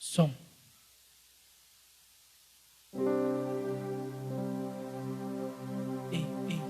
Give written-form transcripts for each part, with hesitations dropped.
Som. Ei, ei.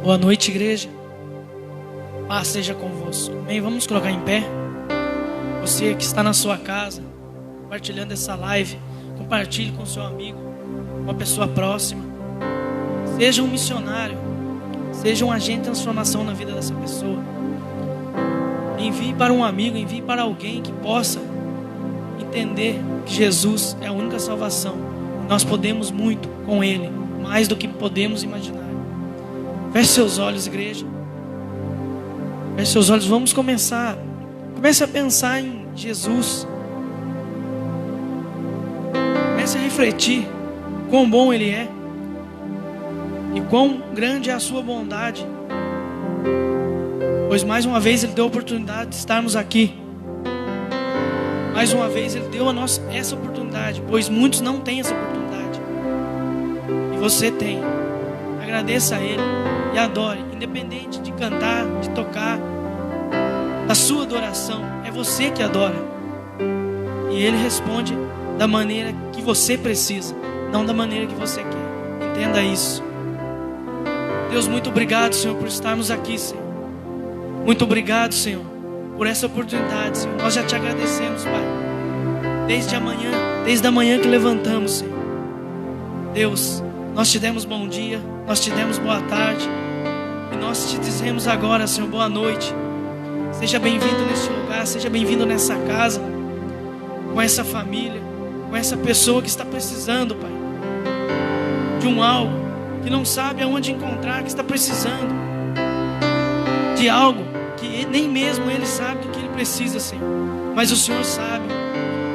Boa noite, igreja. Paz seja convosco. Amém? Vamos colocar em pé. Você que está na sua casa, compartilhando essa live, compartilhe com seu amigo, uma pessoa próxima. Seja um missionário, seja um agente de transformação na vida dessa pessoa. Envie para um amigo, envie para alguém que possa entender que Jesus é a única salvação. Nós podemos muito com Ele, mais do que podemos imaginar. Feche seus olhos, igreja. Feche seus olhos, vamos começar. Comece a pensar em Jesus. Comece a refletir quão bom Ele é e quão grande é a sua bondade. Pois mais uma vez Ele deu a oportunidade de estarmos aqui. Mais uma vez Ele deu a nós essa oportunidade, pois muitos não têm essa oportunidade. E você tem. Agradeça a Ele e adore, independente de cantar, de tocar, da sua adoração. É você que adora. E Ele responde da maneira que você precisa, não da maneira que você quer. Entenda isso. Deus, muito obrigado, Senhor, por estarmos aqui, Senhor. Muito obrigado, Senhor, por essa oportunidade, Senhor. Nós já te agradecemos, Pai. Desde a manhã que levantamos, Senhor. Deus, nós te demos bom dia, nós te demos boa tarde. E nós te dizemos agora, Senhor, boa noite. Seja bem-vindo neste lugar, seja bem-vindo nessa casa, com essa família, com essa pessoa que está precisando, Pai, de um algo, que não sabe aonde encontrar, que está precisando de algo que nem mesmo ele sabe do que ele precisa, Senhor. Mas o Senhor sabe.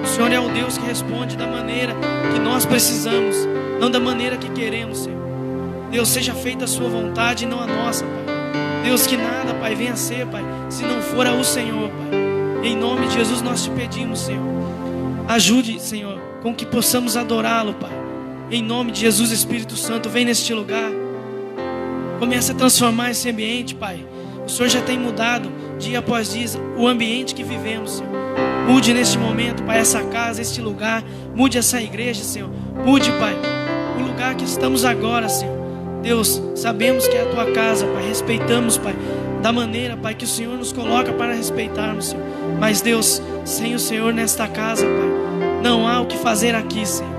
O Senhor é o Deus que responde da maneira que nós precisamos, não da maneira que queremos, Senhor. Deus, seja feita a sua vontade e não a nossa, Pai. Deus, que nada, Pai, venha a ser, Pai, se não for o Senhor, Pai. Em nome de Jesus nós te pedimos, Senhor. Ajude, Senhor, com que possamos adorá-lo, Pai. Em nome de Jesus, Espírito Santo, vem neste lugar. Comece a transformar esse ambiente, Pai. O Senhor já tem mudado, dia após dia, o ambiente que vivemos, Senhor. Mude neste momento, Pai, essa casa, este lugar. Mude essa igreja, Senhor. Mude, Pai, o lugar que estamos agora, Senhor. Deus, sabemos que é a Tua casa, Pai. Respeitamos, Pai, da maneira, Pai, que o Senhor nos coloca para respeitarmos, Senhor. Mas, Deus, sem o Senhor nesta casa, Pai, não há o que fazer aqui, Senhor.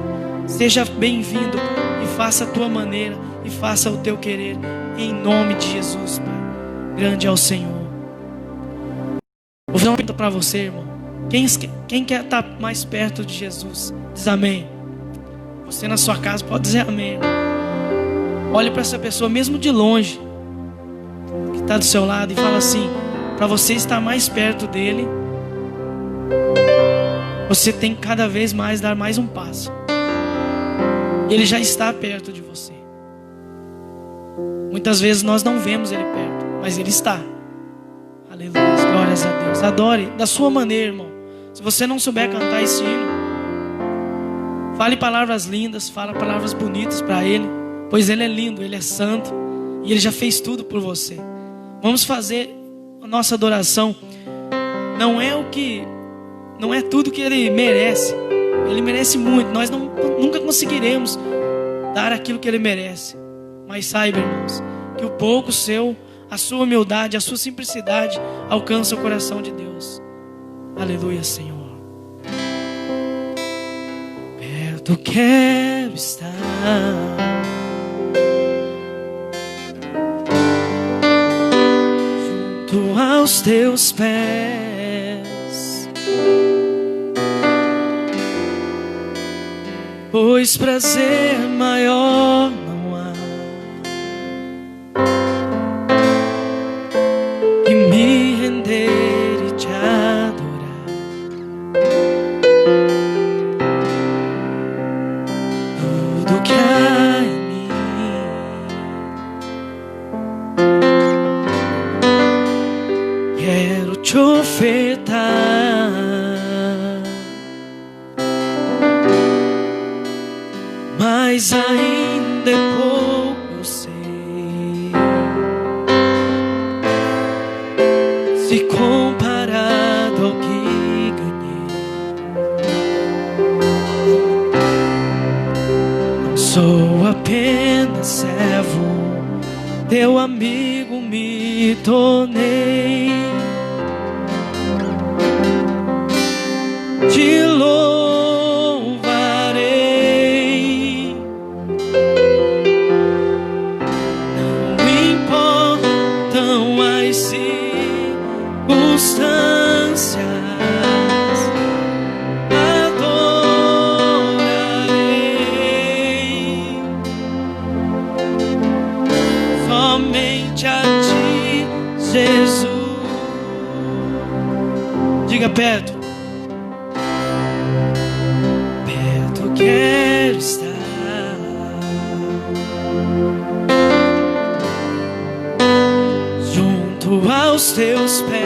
Seja bem-vindo, Pai, e faça a Tua maneira e faça o Teu querer. Em nome de Jesus, Pai. Grande é o Senhor. Vou fazer uma pergunta para você, irmão. Quem quer estar mais perto de Jesus? Diz amém. Você na sua casa pode dizer amém, irmão. Olhe para essa pessoa, mesmo de longe, que está do seu lado, e fala assim: para você estar mais perto dele, você tem que cada vez mais dar mais um passo. Ele já está perto de você. Muitas vezes nós não vemos ele perto, mas ele está. Aleluia, glórias a Deus. Adore da sua maneira, irmão. Se você não souber cantar esse hino, fale palavras lindas, fale palavras bonitas para ele, pois ele é lindo, ele é santo e ele já fez tudo por você. Vamos fazer a nossa adoração. Não é tudo que ele merece. Ele merece muito. Nós nunca conseguiremos dar aquilo que ele merece. Mas saiba, irmãos, que o pouco seu, a sua humildade, a sua simplicidade alcança o coração de Deus. Aleluia, Senhor. Perto quero estar, junto aos teus pés, pois prazer maior não há que me render e te adorar. Tudo que há em mim quero te ofertar. Mas ainda é pouco, eu sei, se comparado ao que ganhei. Não sou apenas servo, teu amigo me tornei. Te louvarei, não importam as circunstâncias, adorarei somente a ti, Jesus. Diga perto. Quero estar junto aos teus pés,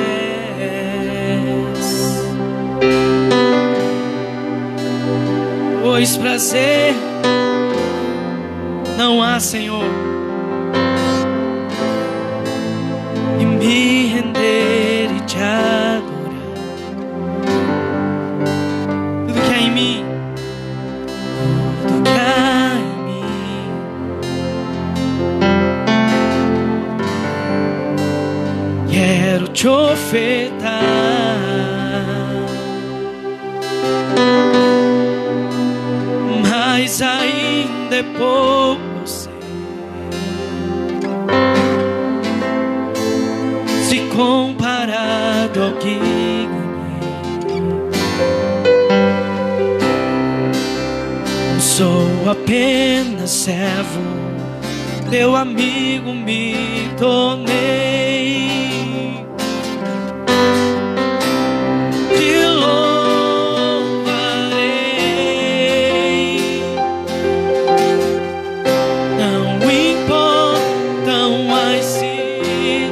pois prazer não há, Senhor, em me render e te adorar. Tudo que há em mim, quero te ofertar. Mas ainda é pouco, eu sei, se comparado ao que ganhei. Não sou apenas servo, teu amigo me tornei. Te louvarei, não importam as circunstâncias,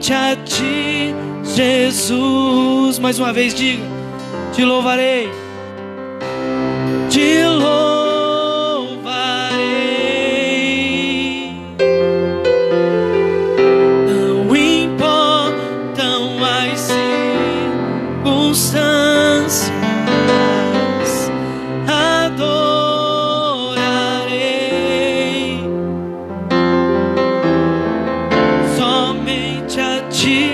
somente a ti, Jesus. Mais uma vez diga: te louvarei, te louvarei. Não importam as circunstâncias, adorarei somente a ti,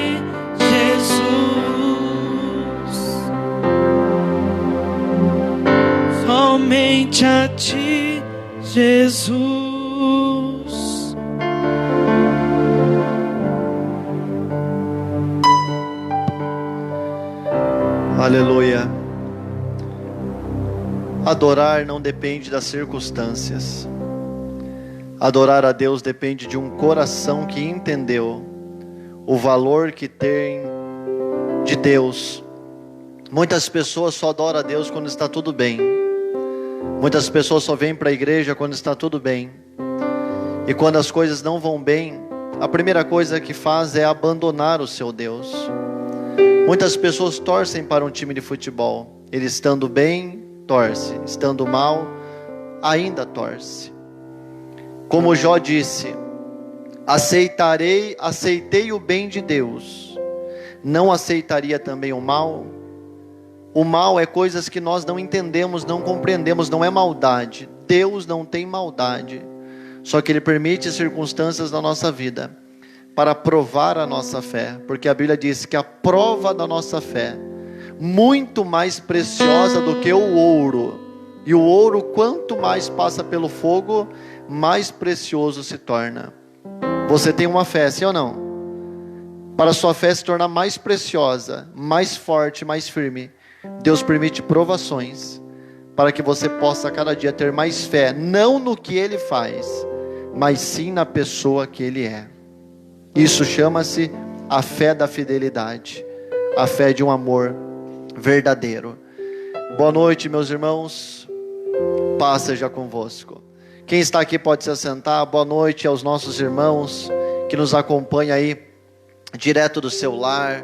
somente a ti, Jesus. Aleluia. Adorar não depende das circunstâncias. Adorar a Deus depende de um coração que entendeu o valor que tem de Deus. Muitas pessoas só adoram a Deus quando está tudo bem. Muitas pessoas só vêm para a igreja quando está tudo bem. E quando as coisas não vão bem, a primeira coisa que faz é abandonar o seu Deus. Muitas pessoas torcem para um time de futebol. Ele estando bem, torce. Estando mal, ainda torce. Como Jó disse: aceitei o bem de Deus, não aceitaria também o mal? O mal é coisas que nós não entendemos, não compreendemos, não é maldade. Deus não tem maldade, só que Ele permite circunstâncias na nossa vida para provar a nossa fé, porque a Bíblia diz que a prova da nossa fé, muito mais preciosa do que o ouro, e o ouro quanto mais passa pelo fogo, mais precioso se torna. Você tem uma fé, sim ou não? Para a sua fé se tornar mais preciosa, mais forte, mais firme, Deus permite provações, para que você possa cada dia ter mais fé, não no que Ele faz, mas sim na pessoa que Ele é. Isso chama-se a fé da fidelidade, a fé de um amor verdadeiro. Boa noite, meus irmãos, paz seja convosco. Quem está aqui pode se assentar. Boa noite aos nossos irmãos que nos acompanham aí, direto do seu lar,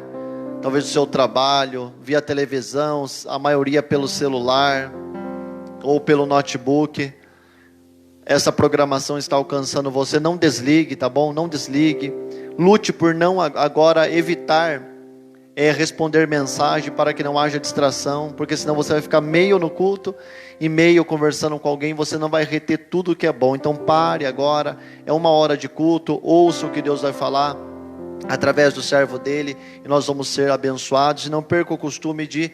talvez do seu trabalho, via televisão, a maioria pelo celular ou pelo notebook. Essa programação está alcançando você. Não desligue, tá bom? Não desligue. Lute por não agora evitar responder mensagem, para que não haja distração, porque senão você vai ficar meio no culto e meio conversando com alguém, você não vai reter tudo que é bom. Então pare agora, é 1 hora de culto, ouça o que Deus vai falar através do servo dele, e nós vamos ser abençoados. E não perca o costume de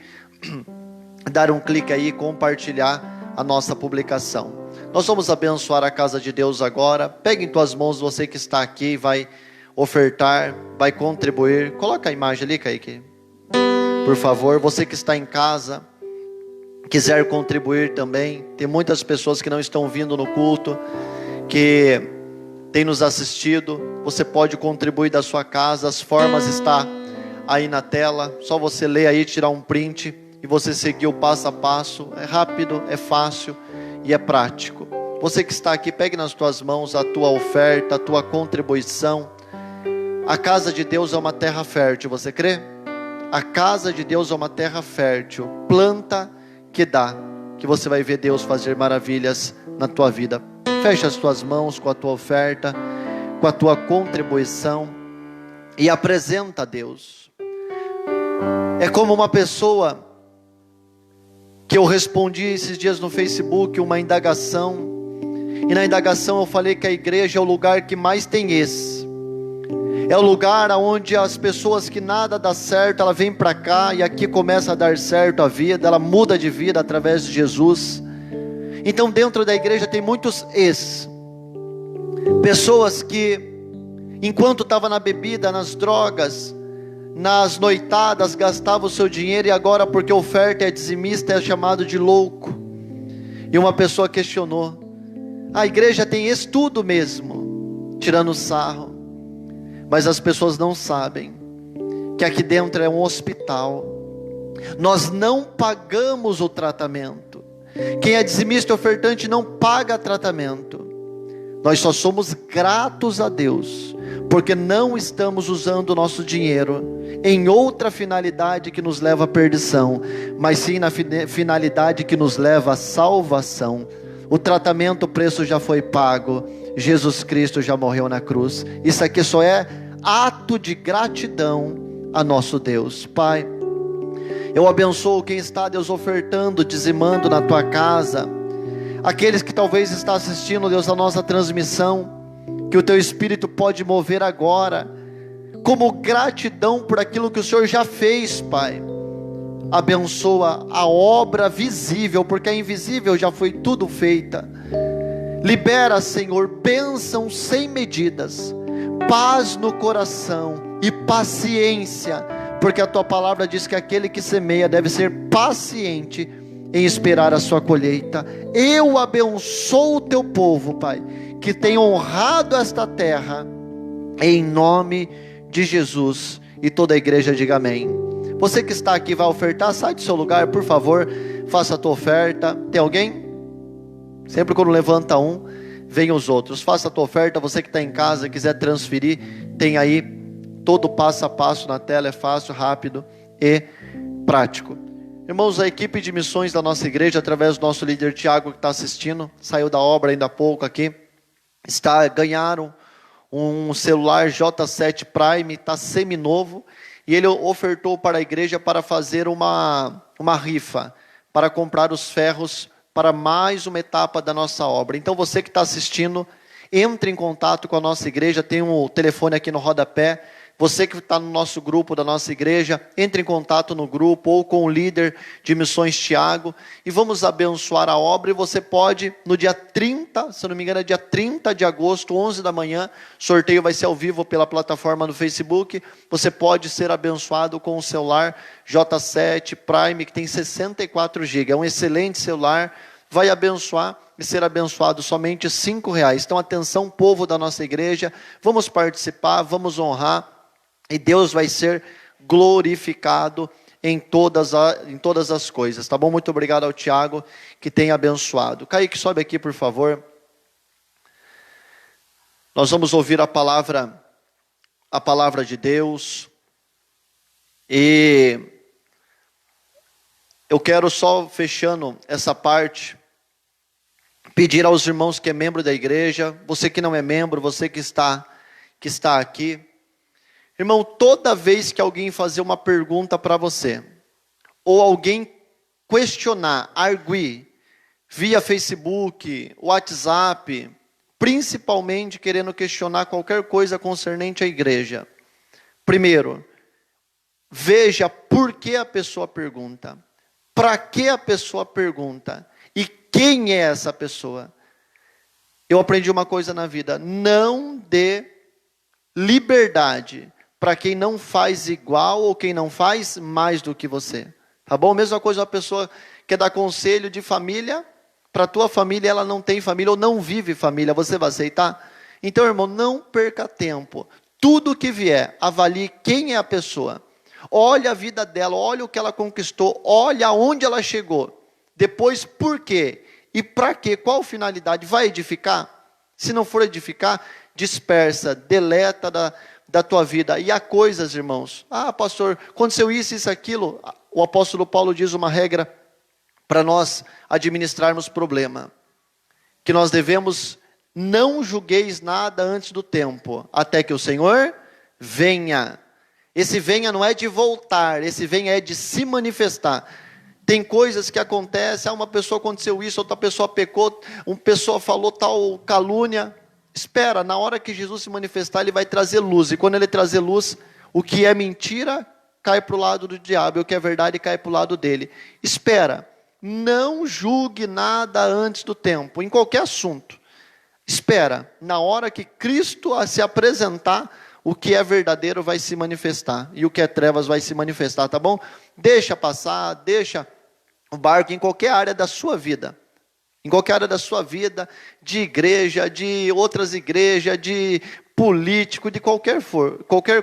dar um clique aí e compartilhar a nossa publicação. Nós vamos abençoar a casa de Deus agora. Pegue em tuas mãos, você que está aqui, vai ofertar, vai contribuir. Coloca a imagem ali, Kaique, por favor. Você que está em casa, quiser contribuir também. Tem muitas pessoas que não estão vindo no culto, que têm nos assistido. Você pode contribuir da sua casa. As formas estão aí na tela. Só você ler aí, tirar um print e você seguir o passo a passo. É rápido, é fácil e é prático. Você que está aqui, pegue nas tuas mãos a tua oferta, a tua contribuição. A casa de Deus é uma terra fértil, você crê? A casa de Deus é uma terra fértil, planta que dá, que você vai ver Deus fazer maravilhas na tua vida. Fecha as tuas mãos com a tua oferta, com a tua contribuição, e apresenta a Deus. É como uma pessoa que eu respondi esses dias no Facebook, uma indagação, e na indagação eu falei que a igreja é o lugar que mais tem esse. É o lugar onde as pessoas que nada dá certo, ela vem para cá e aqui começa a dar certo a vida, ela muda de vida através de Jesus. Então dentro da igreja tem muitos pessoas que enquanto estava na bebida, nas drogas, nas noitadas, gastava o seu dinheiro, e agora porque oferta é dizimista é chamado de louco. E uma pessoa questionou: a igreja tem isso tudo mesmo? Tirando sarro. Mas as pessoas não sabem que aqui dentro é um hospital. Nós não pagamos o tratamento. Quem é dizimista e ofertante não paga tratamento. Nós só somos gratos a Deus porque não estamos usando o nosso dinheiro em outra finalidade que nos leva à perdição, mas sim na finalidade que nos leva à salvação. O tratamento, o preço já foi pago, Jesus Cristo já morreu na cruz. Isso aqui só é ato de gratidão a nosso Deus. Pai, eu abençoo quem está, Deus, ofertando, dizimando na tua casa, aqueles que talvez estão assistindo, Deus, a nossa transmissão, que o teu Espírito pode mover agora, como gratidão por aquilo que o Senhor já fez, Pai. Abençoa a obra visível, porque a invisível já foi tudo feita. Libera, Senhor, bênção sem medidas, paz no coração e paciência, porque a tua palavra diz que aquele que semeia deve ser paciente em esperar a sua colheita. Eu abençoo o teu povo, Pai, que tem honrado esta terra, em nome de Jesus. E toda a igreja diga amém. Você que está aqui vai ofertar, sai do seu lugar, por favor, faça a tua oferta. Tem alguém? Sempre quando levanta um, vem os outros. Faça a tua oferta. Você que está em casa, quiser transferir, tem aí todo passo a passo na tela, é fácil, rápido e prático. Irmãos, a equipe de missões da nossa igreja, através do nosso líder Tiago, que está assistindo, saiu da obra ainda há pouco aqui, ganharam um celular J7 Prime, está seminovo, e ele ofertou para a igreja para fazer uma rifa, para comprar os ferros para mais uma etapa da nossa obra. Então você que está assistindo, entre em contato com a nossa igreja, tem um telefone aqui no rodapé. Você que está no nosso grupo da nossa igreja, entre em contato no grupo ou com o líder de missões Tiago, e vamos abençoar a obra. E você pode, no dia 30, se eu não me engano é dia 30 de agosto, 11 da manhã, sorteio vai ser ao vivo pela plataforma no Facebook, você pode ser abençoado com o celular J7 Prime, que tem 64 GB, é um excelente celular, vai abençoar e ser abençoado somente R$5. Então atenção, povo da nossa igreja, vamos participar, vamos honrar, e Deus vai ser glorificado em todas as coisas, tá bom? Muito obrigado ao Tiago, que tem abençoado. Kaique, sobe aqui, por favor. Nós vamos ouvir a palavra de Deus. E eu quero só, fechando essa parte, pedir aos irmãos que é membro da igreja, você que não é membro, você que está aqui, irmão, toda vez que alguém fazer uma pergunta para você, ou alguém questionar, arguir, via Facebook, WhatsApp, principalmente querendo questionar qualquer coisa concernente à igreja, primeiro, veja por que a pessoa pergunta, para que a pessoa pergunta, e quem é essa pessoa. Eu aprendi uma coisa na vida: não dê liberdade para quem não faz igual ou quem não faz mais do que você, tá bom? Mesma coisa, uma pessoa quer dar conselho de família, para a tua família, ela não tem família ou não vive família, você vai aceitar? Então, irmão, não perca tempo, tudo que vier, avalie quem é a pessoa, olha a vida dela, olha o que ela conquistou, olha aonde ela chegou, depois por quê, e para quê, qual finalidade, vai edificar? Se não for edificar, dispersa, deleta da tua vida. E há coisas, irmãos, pastor, aconteceu isso, aquilo. O apóstolo Paulo diz uma regra para nós administrarmos problema, que nós devemos: não julgueis nada antes do tempo, até que o Senhor venha. Esse venha não é de voltar, esse venha é de se manifestar. Tem coisas que acontecem, uma pessoa aconteceu isso, outra pessoa pecou, uma pessoa falou tal calúnia. Espera, na hora que Jesus se manifestar, ele vai trazer luz. E quando ele trazer luz, o que é mentira cai para o lado do diabo, e o que é verdade cai para o lado dele. Espera, não julgue nada antes do tempo, em qualquer assunto. Espera, na hora que Cristo se apresentar, o que é verdadeiro vai se manifestar, e o que é trevas vai se manifestar, tá bom? Deixa passar, deixa o barco em qualquer área da sua vida. Em qualquer área da sua vida, de igreja, de outras igrejas, de político, de qualquer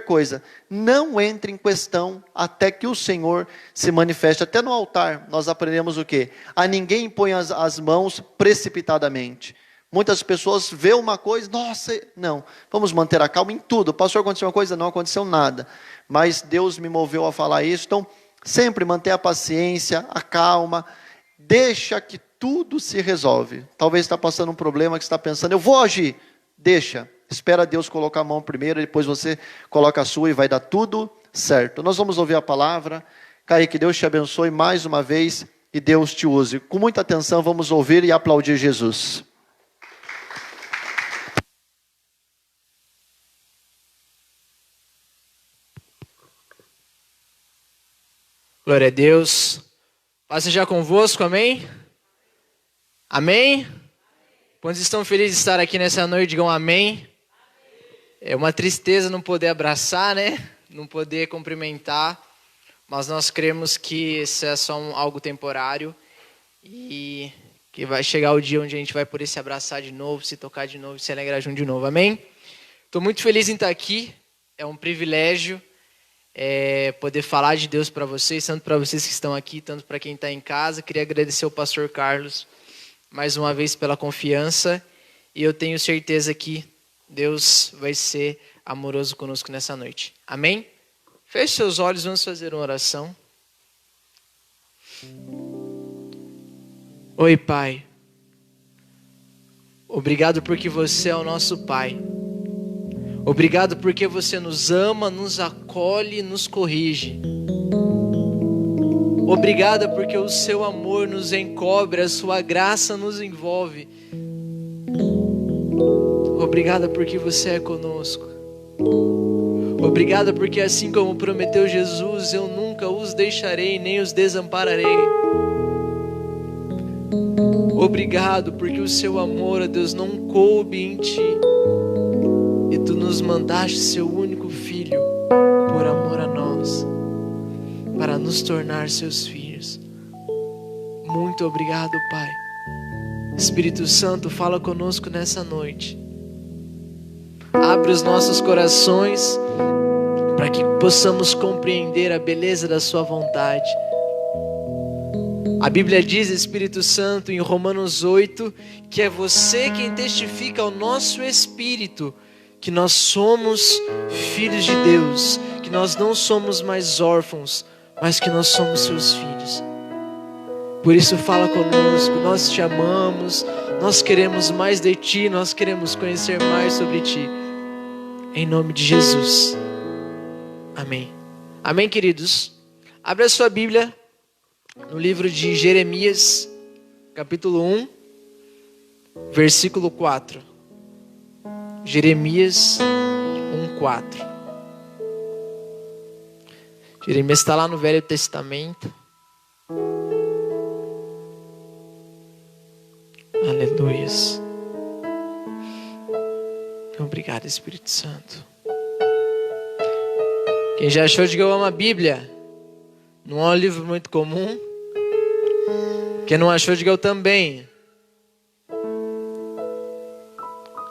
coisa. Não entre em questão até que o Senhor se manifeste. Até no altar nós aprendemos o quê? A ninguém impõe as mãos precipitadamente. Muitas pessoas vê uma coisa, nossa, não, vamos manter a calma em tudo. Pastor, aconteceu uma coisa? Não aconteceu nada. Mas Deus me moveu a falar isso. Então, sempre manter a paciência, a calma. Deixa que tudo se resolve. Talvez está passando um problema que você está pensando, eu vou agir. Deixa, espera Deus colocar a mão primeiro, depois você coloca a sua e vai dar tudo certo. Nós vamos ouvir a palavra. Kaique, Deus te abençoe mais uma vez e Deus te use. Com muita atenção, vamos ouvir e aplaudir Jesus. Glória a Deus. Paz seja convosco, amém? Amém? Quantos estão felizes de estar aqui nessa noite, digam amém. É uma tristeza não poder abraçar, né? Não poder cumprimentar, mas nós cremos que isso é só algo temporário e que vai chegar o dia onde a gente vai poder se abraçar de novo, se tocar de novo, se alegrar junto de novo, amém? Estou muito feliz em estar aqui, é um privilégio poder falar de Deus para vocês, tanto para vocês que estão aqui, tanto para quem está em casa. Queria agradecer ao pastor Carlos mais uma vez pela confiança e eu tenho certeza que Deus vai ser amoroso conosco nessa noite. Amém? Feche seus olhos, vamos fazer uma oração. Oi, Pai. Obrigado porque você é o nosso Pai. Obrigado porque você nos ama, nos acolhe, nos corrige. Obrigado porque o seu amor nos encobre, a sua graça nos envolve. Obrigado porque você é conosco. Obrigado porque assim como prometeu Jesus, eu nunca os deixarei nem os desampararei. Obrigado porque o seu amor, ó Deus, não coube em ti. E tu nos mandaste seu único filho por amor a nós, para nos tornar seus filhos. Muito obrigado, Pai. Espírito Santo, fala conosco nessa noite. Abre os nossos corações para que possamos compreender a beleza da sua vontade. A Bíblia diz, Espírito Santo, em Romanos 8, que é você quem testifica ao nosso espírito que nós somos filhos de Deus, que nós não somos mais órfãos, mas que nós somos seus filhos. Por isso fala conosco, nós te amamos, nós queremos mais de ti, nós queremos conhecer mais sobre ti. Em nome de Jesus. Amém. Amém, queridos? Abra a sua Bíblia no livro de Jeremias, capítulo 1, versículo 4. Jeremias 1:4. Jeremias está lá no Velho Testamento. Aleluias. Obrigado, Espírito Santo. Quem já achou de que eu amo a Bíblia? Não é um livro muito comum. Quem não achou de que eu também.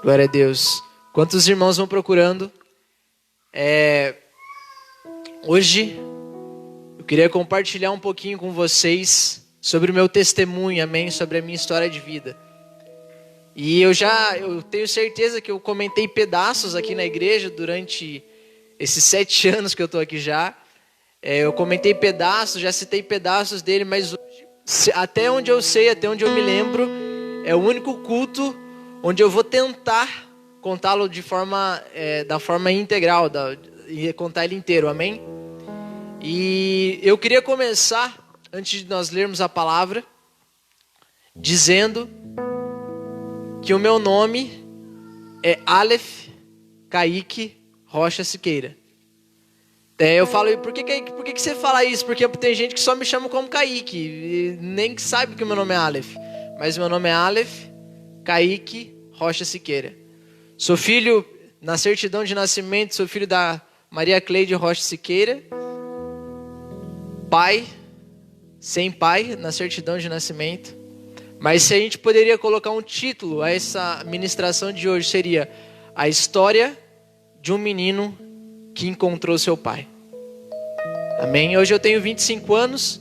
Glória a Deus. Quantos irmãos vão procurando? Hoje eu queria compartilhar um pouquinho com vocês sobre o meu testemunho, amém? Sobre a minha história de vida. E eu tenho certeza que eu comentei pedaços aqui na igreja durante esses 7 anos que eu estou aqui já. Eu comentei pedaços, já citei pedaços dele, mas hoje, até onde eu sei, até onde eu me lembro, é o único culto onde eu vou tentar contá-lo da forma integral, e contar ele inteiro, amém? E eu queria começar, antes de nós lermos a palavra, dizendo que o meu nome é Aleph Kaique Rocha Siqueira. Eu falo, por que você fala isso? Porque tem gente que só me chama como Kaique, e nem que sabe que o meu nome é Aleph. Mas meu nome é Aleph Kaique Rocha Siqueira. Sou filho, na certidão de nascimento, sou filho da Maria Cleide Rocha Siqueira. Pai, sem pai, na certidão de nascimento. Mas se a gente poderia colocar um título a essa ministração de hoje, seria a história de um menino que encontrou seu pai. Amém? Hoje eu tenho 25 anos.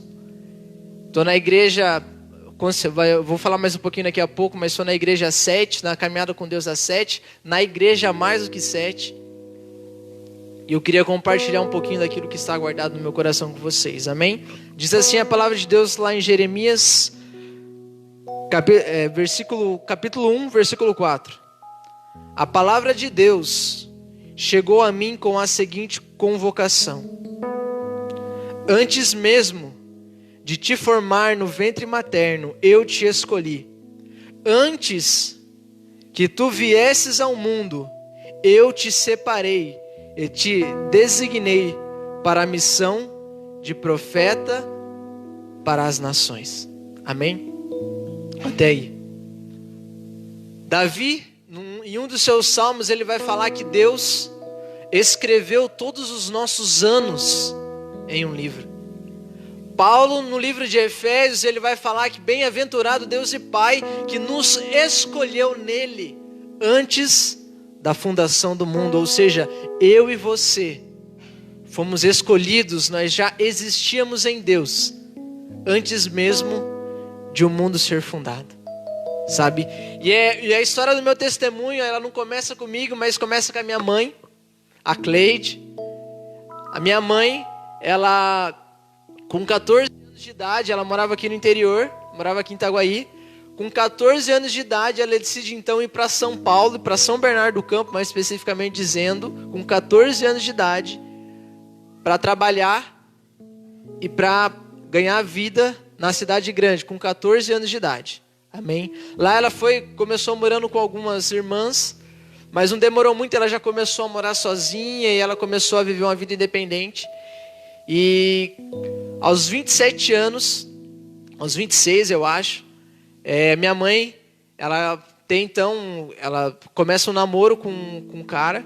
Estou na igreja eu vou falar mais um pouquinho daqui a pouco, mas sou na igreja 7, na caminhada com Deus a 7, na igreja mais do que 7. E eu queria compartilhar um pouquinho daquilo que está guardado no meu coração com vocês, amém? Diz assim a palavra de Deus lá em Jeremias, capítulo 1, versículo 4. A palavra de Deus chegou a mim com a seguinte convocação: antes mesmo de te formar no ventre materno, eu te escolhi. Antes que tu viesses ao mundo, eu te separei e te designei para a missão de profeta para as nações. Amém? Até aí. Davi, em um dos seus salmos, ele vai falar que Deus escreveu todos os nossos anos em um livro. Paulo, no livro de Efésios, ele vai falar que bem-aventurado Deus e Pai, que nos escolheu nele antes da fundação do mundo. Ou seja, eu e você fomos escolhidos, nós já existíamos em Deus antes mesmo de o mundo ser fundado, sabe? E a história do meu testemunho, ela não começa comigo, mas começa com a minha mãe, a Cleide. A minha mãe, ela, com 14 anos de idade, ela morava aqui no interior, morava aqui em Itaguaí. Com 14 anos de idade, ela decide então ir para São Paulo, para São Bernardo do Campo, mais especificamente dizendo, com 14 anos de idade, para trabalhar e para ganhar vida na cidade grande, com 14 anos de idade. Amém? Lá ela começou morando com algumas irmãs, mas não demorou muito, ela já começou a morar sozinha e ela começou a viver uma vida independente. E aos 27 anos, aos 26 eu acho, minha mãe, ela começa um namoro com um cara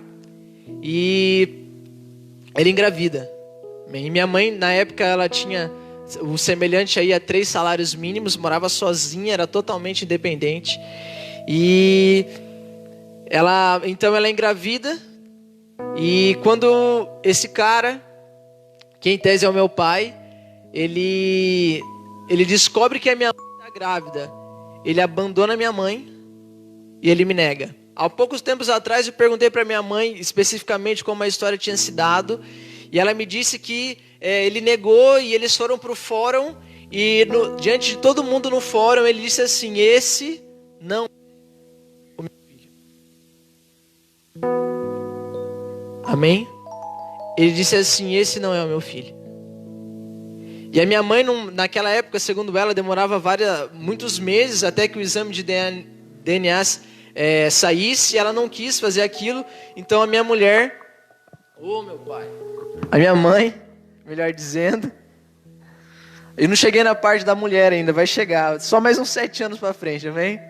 e ela engravida. E minha mãe, na época, ela tinha o semelhante aí a 3 salários mínimos, morava sozinha, era totalmente independente. E então ela engravida, e quando esse cara, que em tese é o meu pai, ele descobre que a minha mãe está grávida, ele abandona minha mãe e ele me nega. Há poucos tempos atrás eu perguntei para minha mãe especificamente como a história tinha se dado, e ela me disse que ele negou e eles foram para o fórum, e diante de todo mundo no fórum ele disse assim: esse não é o meu filho. Amém? Ele disse assim: esse não é o meu filho. E a minha mãe, naquela época, segundo ela, demorava muitos meses até que o exame de DNA saísse, e ela não quis fazer aquilo. Então a minha mulher, meu pai, a minha mãe, melhor dizendo, eu não cheguei na parte da mulher ainda, vai chegar, só mais uns 7 anos para frente, amém?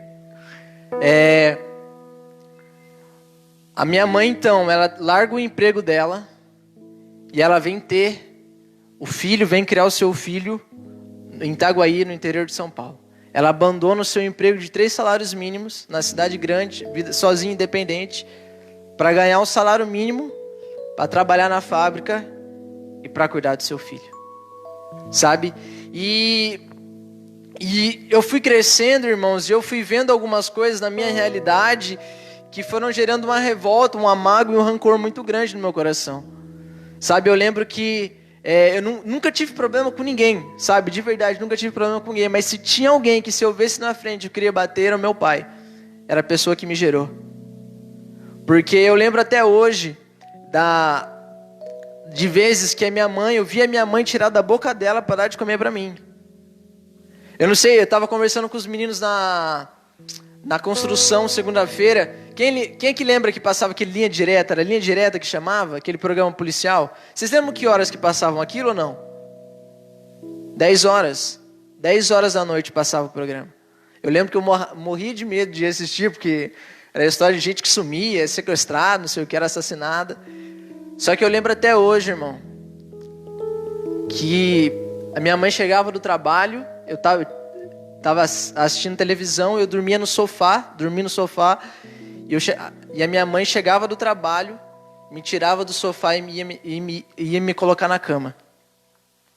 A minha mãe, então, ela larga o emprego dela e ela vem ter o filho, vem criar o seu filho em Itaguaí, no interior de São Paulo. Ela abandona o seu emprego de 3 salários mínimos na cidade grande, vida sozinha, independente, para ganhar um salário mínimo, para trabalhar na fábrica e para cuidar do seu filho, sabe? E eu fui crescendo, irmãos, e eu fui vendo algumas coisas na minha realidade que foram gerando uma revolta, uma mágoa e um rancor muito grande no meu coração, sabe? Eu lembro que eu nunca tive problema com ninguém, sabe? De verdade, nunca tive problema com ninguém. Mas se tinha alguém que, se eu visse na frente, eu queria bater, era o meu pai. Era a pessoa que me gerou. Porque eu lembro até hoje de vezes que eu via minha mãe tirar da boca dela para dar de comer para mim. Eu não sei, eu estava conversando com os meninos na construção, segunda-feira. Quem é que lembra que passava aquele Linha Direta? Era Linha Direta que chamava? Aquele programa policial? Vocês lembram que horas que passavam aquilo ou não? 10 horas. 10 horas da noite passava o programa. Eu lembro que eu morri de medo de assistir, porque era a história de gente que sumia, sequestrada, não sei o que, era assassinada. Só que eu lembro até hoje, irmão, que a minha mãe chegava do trabalho, eu estava assistindo televisão, eu dormi no sofá, e a minha mãe chegava do trabalho, me tirava do sofá e ia me colocar na cama.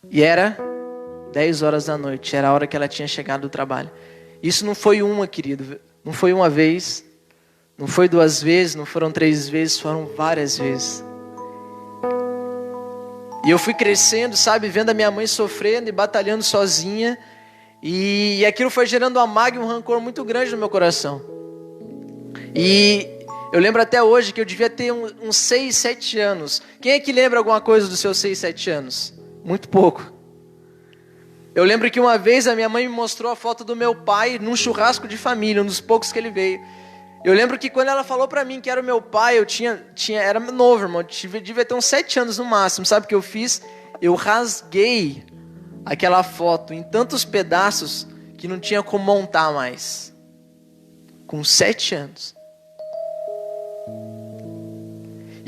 E era 10 horas da noite, era a hora que ela tinha chegado do trabalho. Isso não foi uma, querido, não foi uma vez, não foi 2 vezes, não foram 3 vezes, foram várias vezes. E eu fui crescendo, sabe, vendo a minha mãe sofrendo e batalhando sozinha. E aquilo foi gerando uma mágoa e um rancor muito grande no meu coração. E eu lembro até hoje que eu devia ter uns 6, 7 anos. Quem é que lembra alguma coisa dos seus 6, 7 anos? Muito pouco. Eu lembro que uma vez a minha mãe me mostrou a foto do meu pai num churrasco de família, um dos poucos que ele veio. Eu lembro que quando ela falou pra mim que era o meu pai, eu era novo, irmão, devia ter uns 7 anos no máximo. Sabe o que eu fiz? Eu rasguei aquela foto em tantos pedaços que não tinha como montar mais. Com 7 anos.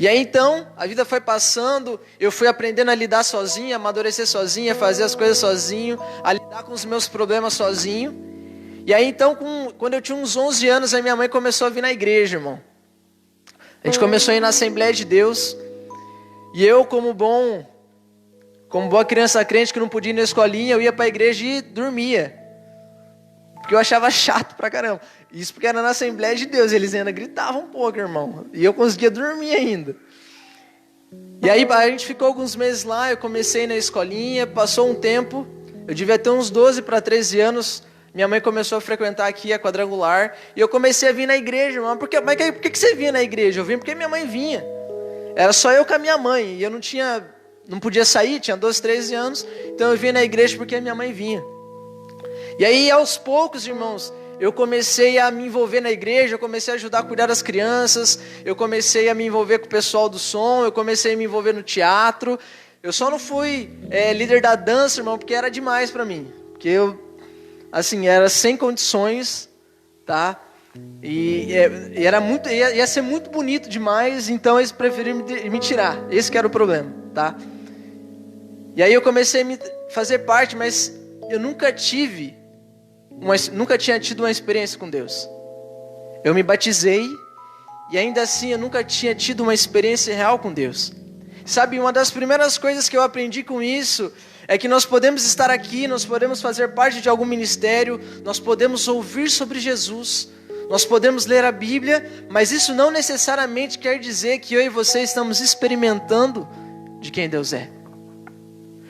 E aí então, a vida foi passando, eu fui aprendendo a lidar sozinho, a amadurecer sozinho, a fazer as coisas sozinho, a lidar com os meus problemas sozinho. E aí então, quando eu tinha uns 11 anos, a minha mãe começou a vir na igreja, irmão. A gente começou a ir na Assembleia de Deus. E eu, como boa criança crente que não podia ir na escolinha, eu ia para a igreja e dormia. Porque eu achava chato pra caramba. Isso porque era na Assembleia de Deus, eles ainda gritavam um pouco, irmão. E eu conseguia dormir ainda. E aí a gente ficou alguns meses lá, eu comecei na escolinha, passou um tempo, eu devia ter uns 12 para 13 anos, minha mãe começou a frequentar aqui a Quadrangular, e eu comecei a vir na igreja, irmão. Por que você vinha na igreja? Eu vim porque minha mãe vinha. Era só eu com a minha mãe, e eu não podia sair, tinha 12, 13 anos, então eu vinha na igreja porque a minha mãe vinha. E aí aos poucos, irmãos, eu comecei a me envolver na igreja, eu comecei a ajudar a cuidar das crianças, eu comecei a me envolver com o pessoal do som, eu comecei a me envolver no teatro. Eu só não fui líder da dança, irmão, porque era demais pra mim. Porque eu, assim, era sem condições, tá? E era muito, ia ser muito bonito demais, então eles preferiram me tirar. Esse que era o problema, tá? E aí eu comecei a fazer parte, mas eu nunca tinha tido uma experiência com Deus. Eu me batizei e ainda assim eu nunca tinha tido uma experiência real com Deus. Sabe, uma das primeiras coisas que eu aprendi com isso é que nós podemos estar aqui, nós podemos fazer parte de algum ministério, nós podemos ouvir sobre Jesus, nós podemos ler a Bíblia, mas isso não necessariamente quer dizer que eu e você estamos experimentando de quem Deus é.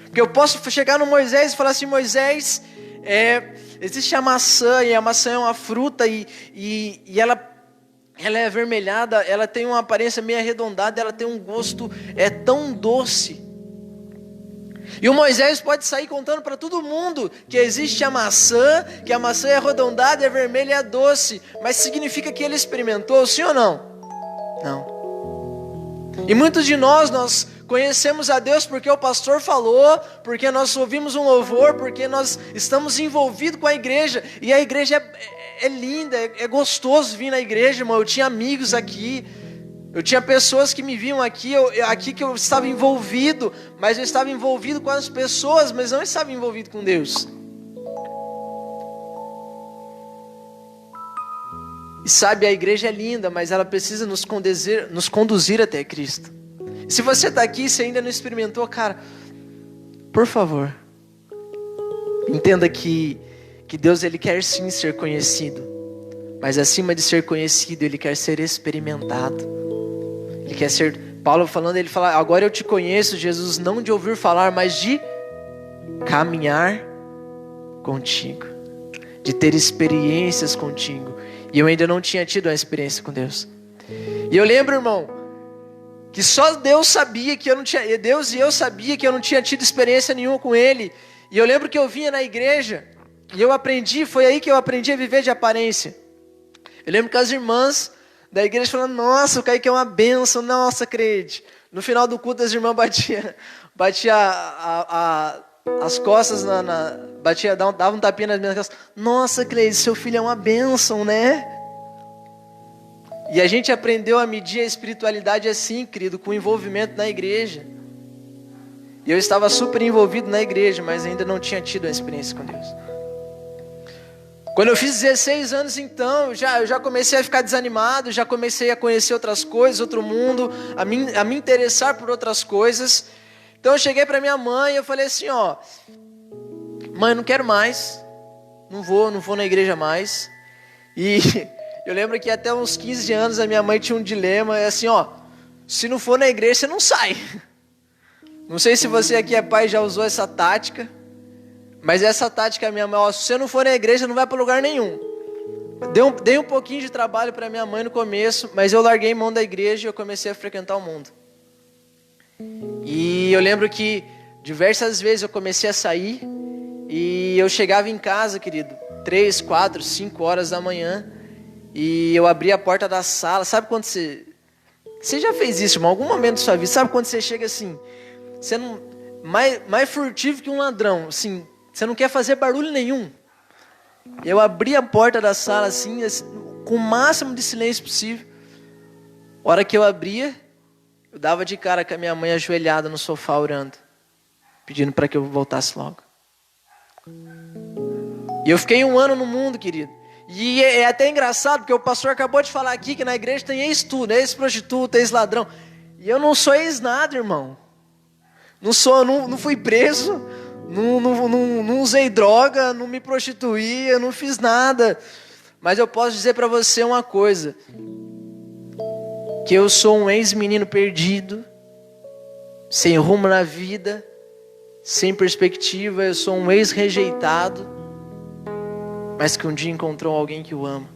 Porque eu posso chegar no Moisés e falar assim: Moisés, existe a maçã, e a maçã é uma fruta, e ela é avermelhada, ela tem uma aparência meio arredondada, ela tem um gosto tão doce. E o Moisés pode sair contando para todo mundo que existe a maçã, que a maçã é arredondada, é vermelha e é doce, mas significa que ele experimentou, sim ou não? Não. E muitos de nós conhecemos a Deus porque o pastor falou, porque nós ouvimos um louvor, porque nós estamos envolvidos com a igreja, e a igreja é linda, é gostoso vir na igreja, irmão. Eu tinha amigos aqui, eu tinha pessoas que me viam aqui, aqui que eu estava envolvido, mas eu estava envolvido com as pessoas, mas não estava envolvido com Deus. E sabe, a igreja é linda, mas ela precisa nos conduzir até Cristo. E se você está aqui e você ainda não experimentou, cara, por favor, entenda que Deus, Ele quer sim ser conhecido, mas acima de ser conhecido, Ele quer ser experimentado. Ele quer ser, Paulo falando, ele fala: agora eu te conheço, Jesus, não de ouvir falar, mas de caminhar contigo, de ter experiências contigo. E eu ainda não tinha tido uma experiência com Deus. E eu lembro, irmão, que só Deus sabia que eu não tinha, Deus e eu sabia que eu não tinha tido experiência nenhuma com Ele. E eu lembro que eu vinha na igreja e eu aprendi, foi aí que eu aprendi a viver de aparência. Eu lembro que as irmãs da igreja falando: nossa, o Kaique é uma bênção, nossa, crente. No final do culto as irmãs batia as costas, dava um tapinha nas minhas costas: nossa, Cleide, seu filho é uma bênção, né? E a gente aprendeu a medir a espiritualidade assim, querido, com envolvimento na igreja. E eu estava super envolvido na igreja, mas ainda não tinha tido uma experiência com Deus. Quando eu fiz 16 anos, então, eu já comecei a ficar desanimado, já comecei a conhecer outras coisas, outro mundo, a me interessar por outras coisas. Então eu cheguei para minha mãe e eu falei assim: ó, mãe, não quero mais, não vou na igreja mais. E eu lembro que até uns 15 anos a minha mãe tinha um dilema, é assim, ó, se não for na igreja, você não sai. Não sei se você aqui é pai e já usou essa tática, mas essa tática a minha mãe, ó, se você não for na igreja, não vai para lugar nenhum. Dei um pouquinho de trabalho para minha mãe no começo, mas eu larguei mão da igreja e eu comecei a frequentar o mundo. E eu lembro que diversas vezes eu comecei a sair e eu chegava em casa, querido, 3, 4, 5 horas da manhã, e eu abria a porta da sala. Sabe quando você já fez isso, irmão? Algum momento da sua vida, sabe quando você chega assim, você não, mais furtivo que um ladrão, assim, você não quer fazer barulho nenhum. Eu abria a porta da sala assim, com o máximo de silêncio possível. A hora que eu abria, eu dava de cara com a minha mãe ajoelhada no sofá orando, pedindo para que eu voltasse logo. E eu fiquei 1 ano no mundo, querido. E é até engraçado, porque o pastor acabou de falar aqui que na igreja tem ex-tudo, ex-prostituta, ex-ladrão. E eu não sou ex-nada, irmão. Não fui preso, não usei droga, não me prostituí, eu não fiz nada. Mas eu posso dizer para você uma coisa, que eu sou um ex-menino perdido, sem rumo na vida, sem perspectiva. Eu sou um ex-rejeitado, mas que um dia encontrou alguém que o ama.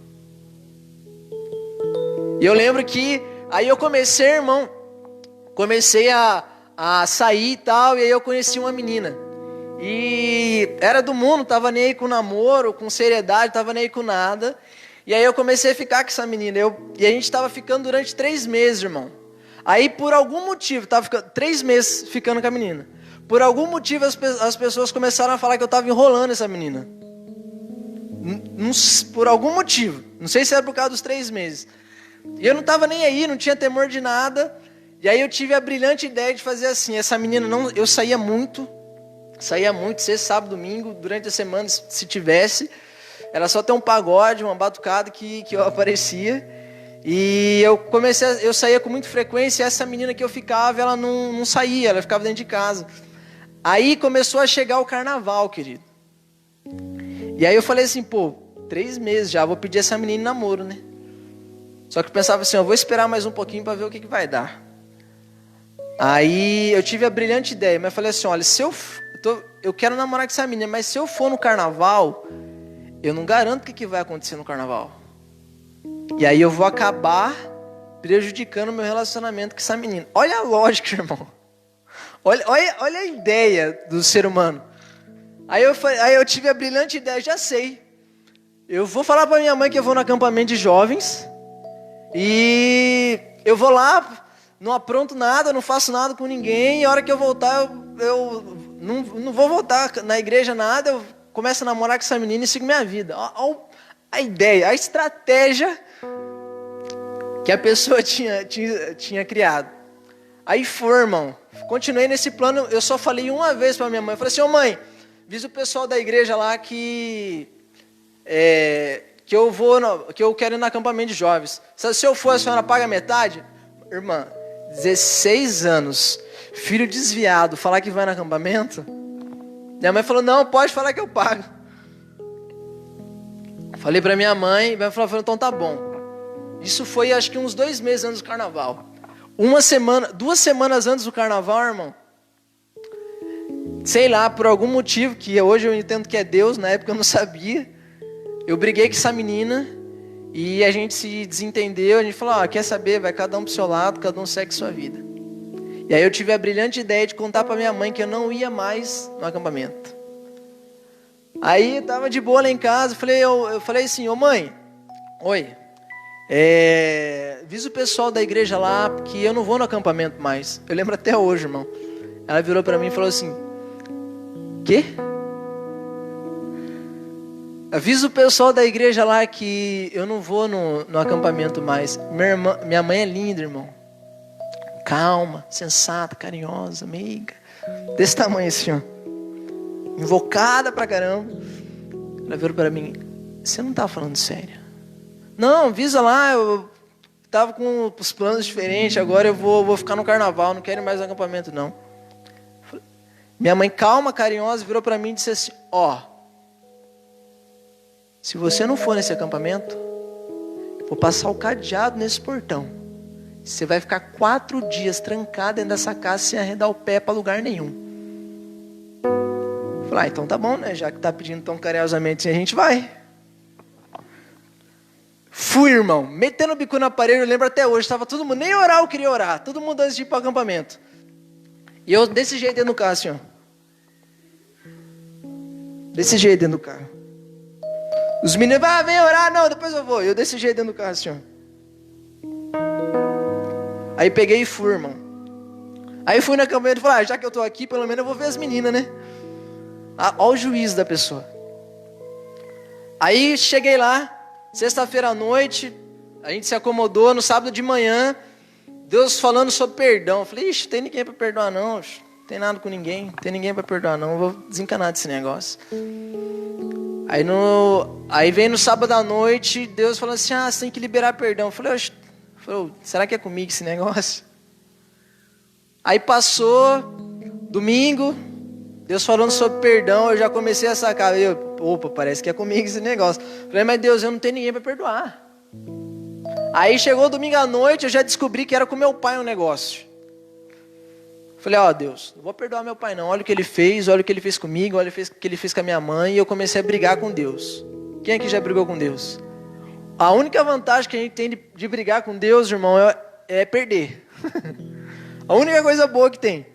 E eu lembro que aí eu comecei, irmão, a sair e tal, e aí eu conheci uma menina. E era do mundo, tava nem aí com namoro, com seriedade, tava nem aí com nada. E aí eu comecei a ficar com essa menina. E a gente tava ficando durante 3 meses, irmão. Aí por algum motivo, tava ficando 3 meses ficando com a menina. Por algum motivo as pessoas começaram a falar que eu tava enrolando essa menina. Por algum motivo. Não sei se era por causa dos 3 meses. E eu não tava nem aí, não tinha temor de nada. E aí eu tive a brilhante ideia de fazer assim. Essa menina, eu saía muito, sexta, sábado, domingo, durante a semana, se tivesse. Era só ter um pagode, uma batucada que eu aparecia. E eu saía com muita frequência, e essa menina que eu ficava, ela não saía, ela ficava dentro de casa. Aí começou a chegar o carnaval, querido. E aí eu falei assim, 3 meses já, vou pedir essa menina em namoro, né? Só que eu pensava assim, eu vou esperar mais um pouquinho para ver o que vai dar. Aí eu tive a brilhante ideia, mas eu falei assim, olha, eu quero namorar com essa menina, mas se eu for no carnaval, eu não garanto o que vai acontecer no carnaval. E aí eu vou acabar prejudicando o meu relacionamento com essa menina. Olha a lógica, irmão. Olha a ideia do ser humano. Aí eu tive a brilhante ideia, já sei. Eu vou falar para minha mãe que eu vou no acampamento de jovens. E eu vou lá, não apronto nada, não faço nada com ninguém. E a hora que eu voltar, eu não vou voltar na igreja nada. Eu começo a namorar com essa menina e sigo minha vida. Olha a ideia, a estratégia que a pessoa tinha criado. Aí foi, irmão. Continuei nesse plano. Eu só falei uma vez para minha mãe. Eu falei assim, mãe, avisa o pessoal da igreja lá que eu quero ir no acampamento de jovens. Se eu for, a senhora paga metade? Irmã, 16 anos, filho desviado, falar que vai no acampamento? Minha mãe falou, não, pode falar que eu pago. Falei pra minha mãe, minha mãe falou, então tá bom. Isso foi acho que uns 2 meses antes do carnaval. 2 semanas antes do carnaval, irmão. Sei lá, por algum motivo, que hoje eu entendo que é Deus, na época eu não sabia. Eu briguei com essa menina e a gente se desentendeu. A gente falou, quer saber, vai cada um pro seu lado, cada um segue sua vida. E aí eu tive a brilhante ideia de contar pra minha mãe que eu não ia mais no acampamento. Aí eu tava de boa lá em casa, eu falei assim, mãe, oi, avisa o pessoal da igreja lá, que eu não vou no acampamento mais. Eu lembro até hoje, irmão. Ela virou pra mim e falou assim, quê? Avisa o pessoal da igreja lá que eu não vou no acampamento mais. Minha mãe é linda, irmão. Calma, sensata, carinhosa, meiga. Desse tamanho assim, ó. Invocada pra caramba. Ela virou pra mim, você não tá falando sério? Não, avisa lá, eu tava com os planos diferentes, agora eu vou ficar no carnaval, não quero ir mais no acampamento não. Minha mãe, calma, carinhosa, virou para mim e disse assim: ó, se você não for nesse acampamento, eu vou passar o cadeado nesse portão. Você vai ficar 4 dias trancado dentro dessa casa sem arredar o pé para lugar nenhum. Eu falei, então tá bom, né? Já que tá pedindo tão carinhosamente, a gente vai. Fui, irmão, metendo o bico na parede, eu lembro até hoje, estava todo mundo, nem orar eu queria orar, todo mundo antes de ir para o acampamento. E eu desse jeito dentro do carro, assim, ó. Desse jeito dentro do carro. Os meninos, vem orar, não, depois eu vou. Eu desse jeito dentro do carro, assim, ó. Aí peguei e fui, irmão. Aí fui no acampamento e falei, já que eu tô aqui, pelo menos eu vou ver as meninas, né? Olha o juízo da pessoa. Aí cheguei lá, sexta-feira à noite, a gente se acomodou, no sábado de manhã, Deus falando sobre perdão. Eu falei, ixi, tem ninguém para perdoar não, não tem nada com ninguém, não tem ninguém para perdoar não, eu vou desencanar desse negócio. Aí vem no sábado à noite, Deus falando assim, você tem que liberar perdão. Eu falei, será que é comigo esse negócio? Aí passou, domingo, Deus falando sobre perdão, eu já comecei a sacar, opa, parece que é comigo esse negócio. Eu falei, mas Deus, eu não tenho ninguém para perdoar. Aí chegou domingo à noite, eu já descobri que era com meu pai um negócio. Falei, Deus, não vou perdoar meu pai não, olha o que ele fez comigo, olha o que ele fez com a minha mãe, e eu comecei a brigar com Deus. Quem aqui já brigou com Deus? A única vantagem que a gente tem de brigar com Deus, irmão, é perder. A única coisa boa que tem.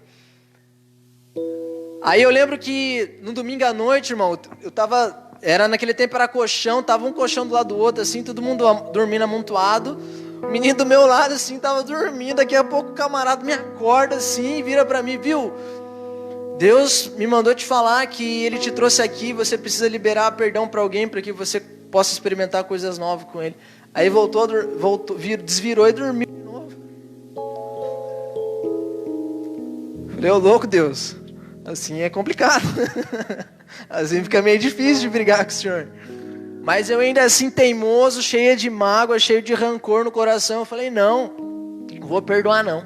Aí eu lembro que no domingo à noite, irmão, era naquele tempo era colchão, tava um colchão do lado do outro, assim, todo mundo dormindo amontoado. O menino do meu lado, assim, tava dormindo. Daqui a pouco o camarada me acorda, assim, e vira pra mim, viu? Deus me mandou te falar que Ele te trouxe aqui, você precisa liberar perdão pra alguém, para que você possa experimentar coisas novas com Ele. Aí desvirou e dormiu de novo. Falei, ô louco, Deus, assim é complicado. Assim fica meio difícil de brigar com o Senhor. Mas eu ainda assim teimoso, cheio de mágoa, cheio de rancor no coração. Eu falei, não vou perdoar não.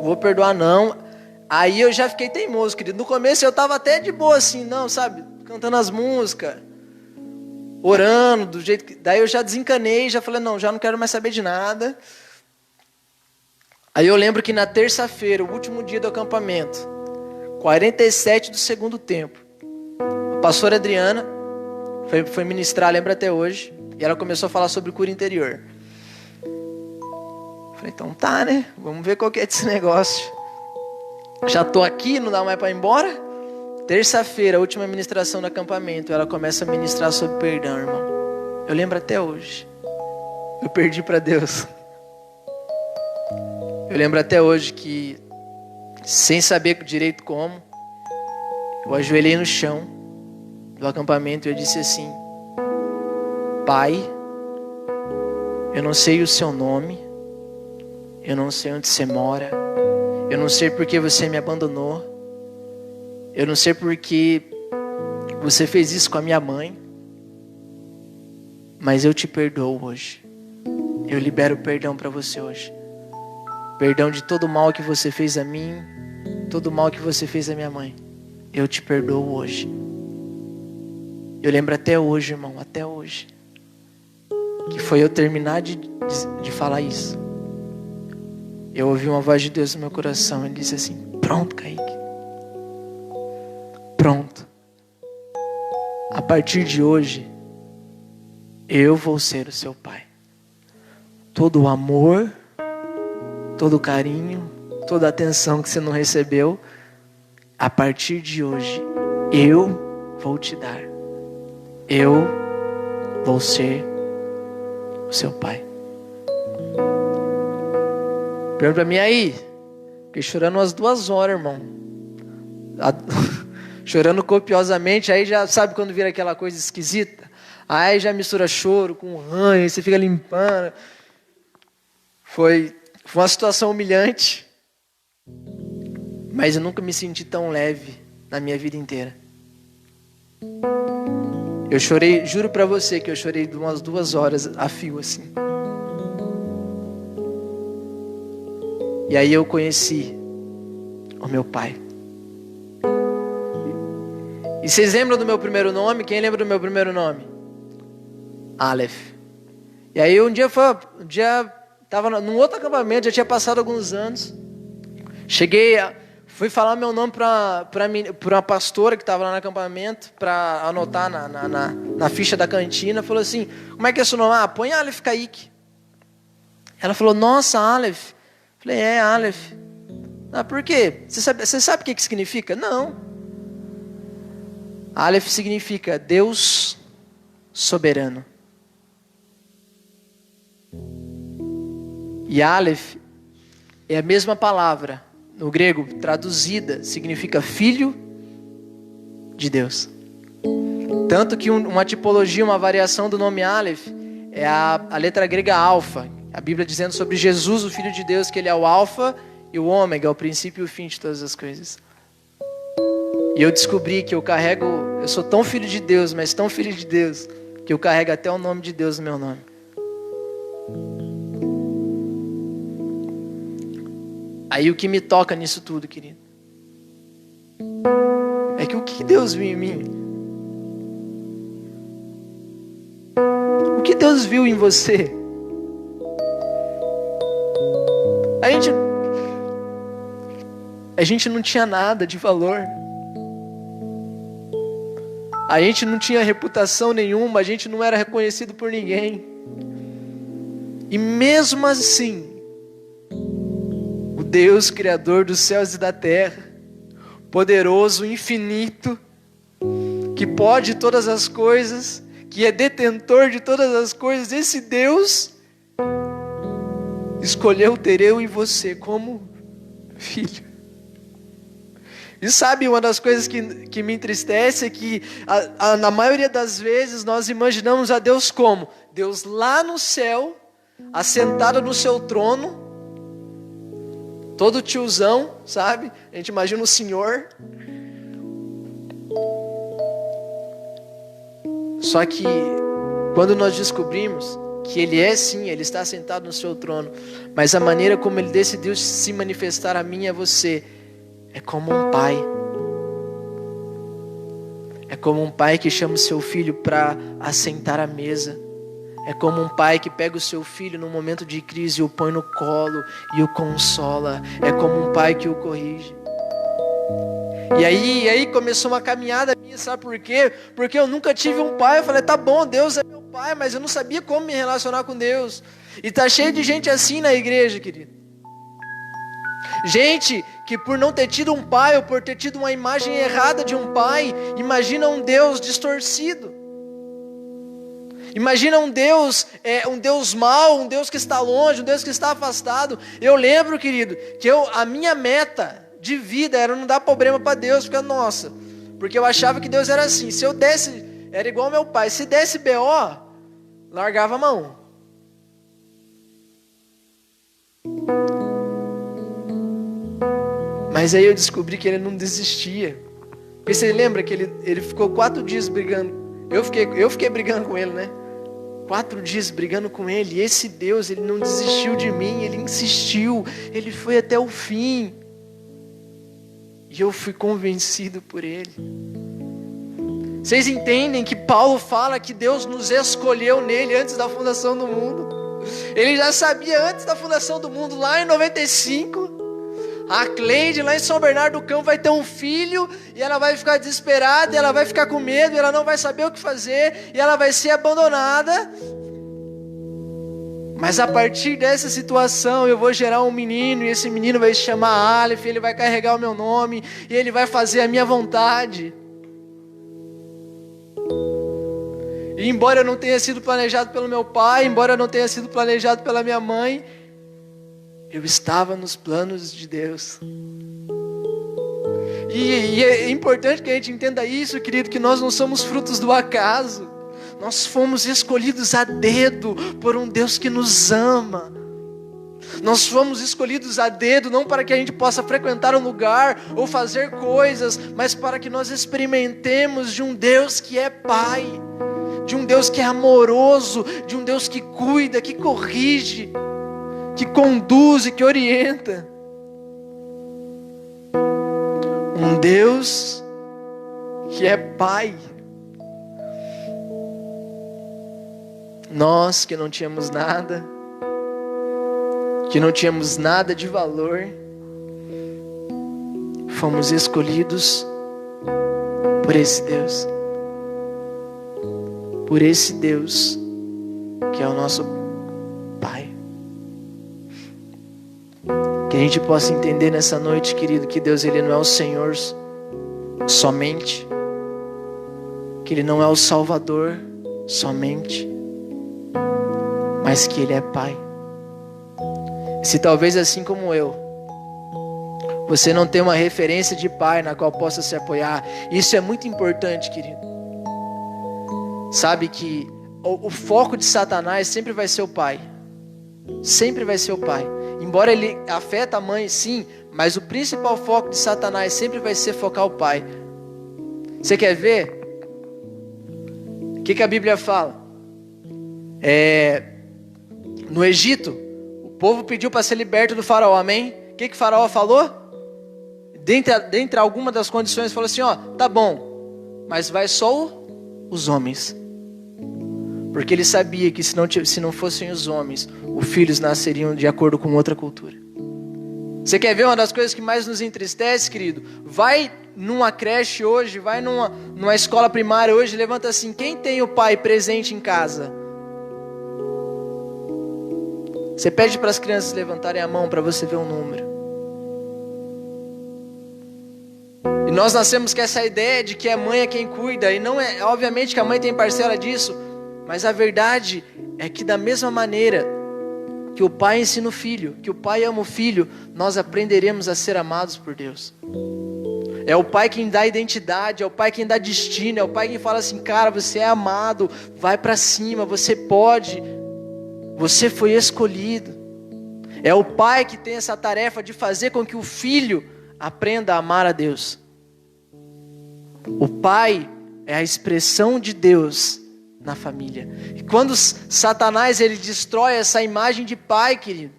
Vou perdoar não. Aí eu já fiquei teimoso, querido. No começo eu tava até de boa assim, não, sabe? Cantando as músicas, orando, do jeito que... Daí eu já desencanei, já falei, não, já não quero mais saber de nada. Aí eu lembro que na terça-feira, o último dia do acampamento, 47 do segundo tempo, a pastora Adriana foi ministrar, lembra até hoje, e ela começou a falar sobre cura interior. Falei, então tá, né? Vamos ver qual que é desse negócio. Já tô aqui, não dá mais para ir embora? Terça-feira, a última ministração do acampamento, ela começa a ministrar sobre perdão, irmão. Eu lembro até hoje. Eu perdi para Deus. Eu lembro até hoje que, sem saber direito como, eu ajoelhei no chão do acampamento e eu disse assim, Pai, eu não sei o seu nome, eu não sei onde você mora, eu não sei porque você me abandonou, eu não sei porque você fez isso com a minha mãe, mas eu te perdoo hoje. Eu libero perdão para você hoje. Perdão de todo o mal que você fez a mim, todo o mal que você fez a minha mãe. Eu te perdoo hoje. Eu lembro até hoje, irmão, até hoje, que foi eu terminar de falar isso. Eu ouvi uma voz de Deus no meu coração. Ele disse assim, pronto, Kaique. Pronto. A partir de hoje, eu vou ser o seu pai. Todo o amor, todo o carinho, toda a atenção que você não recebeu, a partir de hoje, eu vou te dar. Eu vou ser o seu pai. Pergunta pra mim aí. Fiquei chorando umas 2 horas, irmão. Chorando copiosamente. Aí já sabe quando vira aquela coisa esquisita. Aí já mistura choro com ranho. Você fica limpando. Foi uma situação humilhante. Mas eu nunca me senti tão leve na minha vida inteira. Eu chorei, juro pra você que eu chorei umas 2 horas a fio assim. E aí eu conheci o meu pai. E vocês lembram do meu primeiro nome? Quem lembra do meu primeiro nome? Aleph. E aí um dia estava num outro acampamento, já tinha passado alguns anos. Fui falar meu nome para uma pastora que estava lá no acampamento, para anotar na ficha da cantina. Falou assim, como é que é seu nome? Põe Aleph Kaique. Ela falou, nossa, Aleph. Falei, Aleph. Por quê? Você sabe o que significa? Não. Aleph significa Deus soberano. E Aleph é a mesma palavra, no grego, traduzida, significa filho de Deus. Tanto que uma tipologia, uma variação do nome Aleph, é a letra grega alfa. A Bíblia dizendo sobre Jesus, o Filho de Deus, que ele é o alfa e o ômega, o princípio e o fim de todas as coisas. E eu descobri que eu sou tão filho de Deus, mas tão filho de Deus, que eu carrego até o nome de Deus no meu nome. Aí o que me toca nisso tudo, querido, é que o que Deus viu em mim? O que Deus viu em você? A gente não tinha nada de valor. A gente não tinha reputação nenhuma, a gente não era reconhecido por ninguém. E mesmo assim, o Deus Criador dos céus e da terra, poderoso, infinito, que pode todas as coisas, que é detentor de todas as coisas, esse Deus escolheu ter eu e você como filho. E sabe, uma das coisas que me entristece é que na maioria das vezes nós imaginamos a Deus como? Deus lá no céu, assentado no seu trono, todo tiozão, sabe? A gente imagina o Senhor. Só que quando nós descobrimos que Ele é sim, Ele está sentado no seu trono, mas a maneira como Ele decidiu se manifestar a mim e a você é como um pai. É como um pai que chama o seu filho para assentar à mesa. É como um pai que pega o seu filho num momento de crise e o põe no colo e o consola. É como um pai que o corrige. E aí começou uma caminhada minha, sabe por quê? Porque eu nunca tive um pai. Eu falei, tá bom, Deus é meu pai, mas eu não sabia como me relacionar com Deus. E tá cheio de gente assim na igreja, querido. Gente que por não ter tido um pai ou por ter tido uma imagem errada de um pai, imagina um Deus distorcido. Imagina um Deus mau, um Deus que está longe, um Deus que está afastado. Eu lembro, querido, que a minha meta de vida era não dar problema para Deus, porque eu achava que Deus era assim, se eu desse, era igual ao meu pai, se desse BO, largava a mão. Mas aí eu descobri que ele não desistia. Porque você lembra que ele ficou 4 dias brigando. Eu fiquei brigando com ele, né? 4 dias brigando com ele. E esse Deus, ele não desistiu de mim. Ele insistiu. Ele foi até o fim. E eu fui convencido por ele. Vocês entendem que Paulo fala que Deus nos escolheu nele antes da fundação do mundo? Ele já sabia antes da fundação do mundo, lá em 95... A Cleide lá em São Bernardo do Campo vai ter um filho e ela vai ficar desesperada, e ela vai ficar com medo, e ela não vai saber o que fazer, e ela vai ser abandonada. Mas a partir dessa situação eu vou gerar um menino, e esse menino vai se chamar Aleph, ele vai carregar o meu nome, e ele vai fazer a minha vontade. E embora eu não tenha sido planejado pelo meu pai, embora eu não tenha sido planejado pela minha mãe, eu estava nos planos de Deus. E é importante que a gente entenda isso, querido, que nós não somos frutos do acaso. Nós fomos escolhidos a dedo por um Deus que nos ama. Nós fomos escolhidos a dedo não para que a gente possa frequentar um lugar ou fazer coisas, mas para que nós experimentemos de um Deus que é Pai, de um Deus que é amoroso, de um Deus que cuida, que corrige, que conduz e que orienta. Um Deus que é pai. Nós que não tínhamos nada, que não tínhamos nada de valor, fomos escolhidos por esse Deus. Por esse Deus que é o nosso Pai. Que a gente possa entender nessa noite, querido, que Deus, Ele não é o Senhor somente, que Ele não é o Salvador somente, mas que Ele é Pai. Se talvez assim como eu, você não tem uma referência de pai na qual possa se apoiar, isso é muito importante, querido. Sabe que o foco de Satanás sempre vai ser o pai. Sempre vai ser o pai. Embora ele afeta a mãe, sim, mas o principal foco de Satanás sempre vai ser focar o pai. Você quer ver? O que a Bíblia fala? No Egito, o povo pediu para ser liberto do faraó, amém? O que o faraó falou? Dentre algumas das condições, falou assim, ó, tá bom, mas vai só os homens. Porque ele sabia que se não fossem os homens, os filhos nasceriam de acordo com outra cultura. Você quer ver uma das coisas que mais nos entristece, querido? Vai numa creche hoje, vai numa escola primária hoje, levanta assim, quem tem o pai presente em casa? Você pede para as crianças levantarem a mão para você ver um número. E nós nascemos com essa ideia de que a mãe é quem cuida, e não é, obviamente que a mãe tem parcela disso, mas a verdade é que da mesma maneira que o pai ensina o filho, que o pai ama o filho, nós aprenderemos a ser amados por Deus. É o pai quem dá identidade, é o pai quem dá destino, é o pai quem fala assim, cara, você é amado, vai para cima, você pode, você foi escolhido. É o pai que tem essa tarefa de fazer com que o filho aprenda a amar a Deus. O pai é a expressão de Deus na família. E quando Satanás ele destrói essa imagem de pai, querido,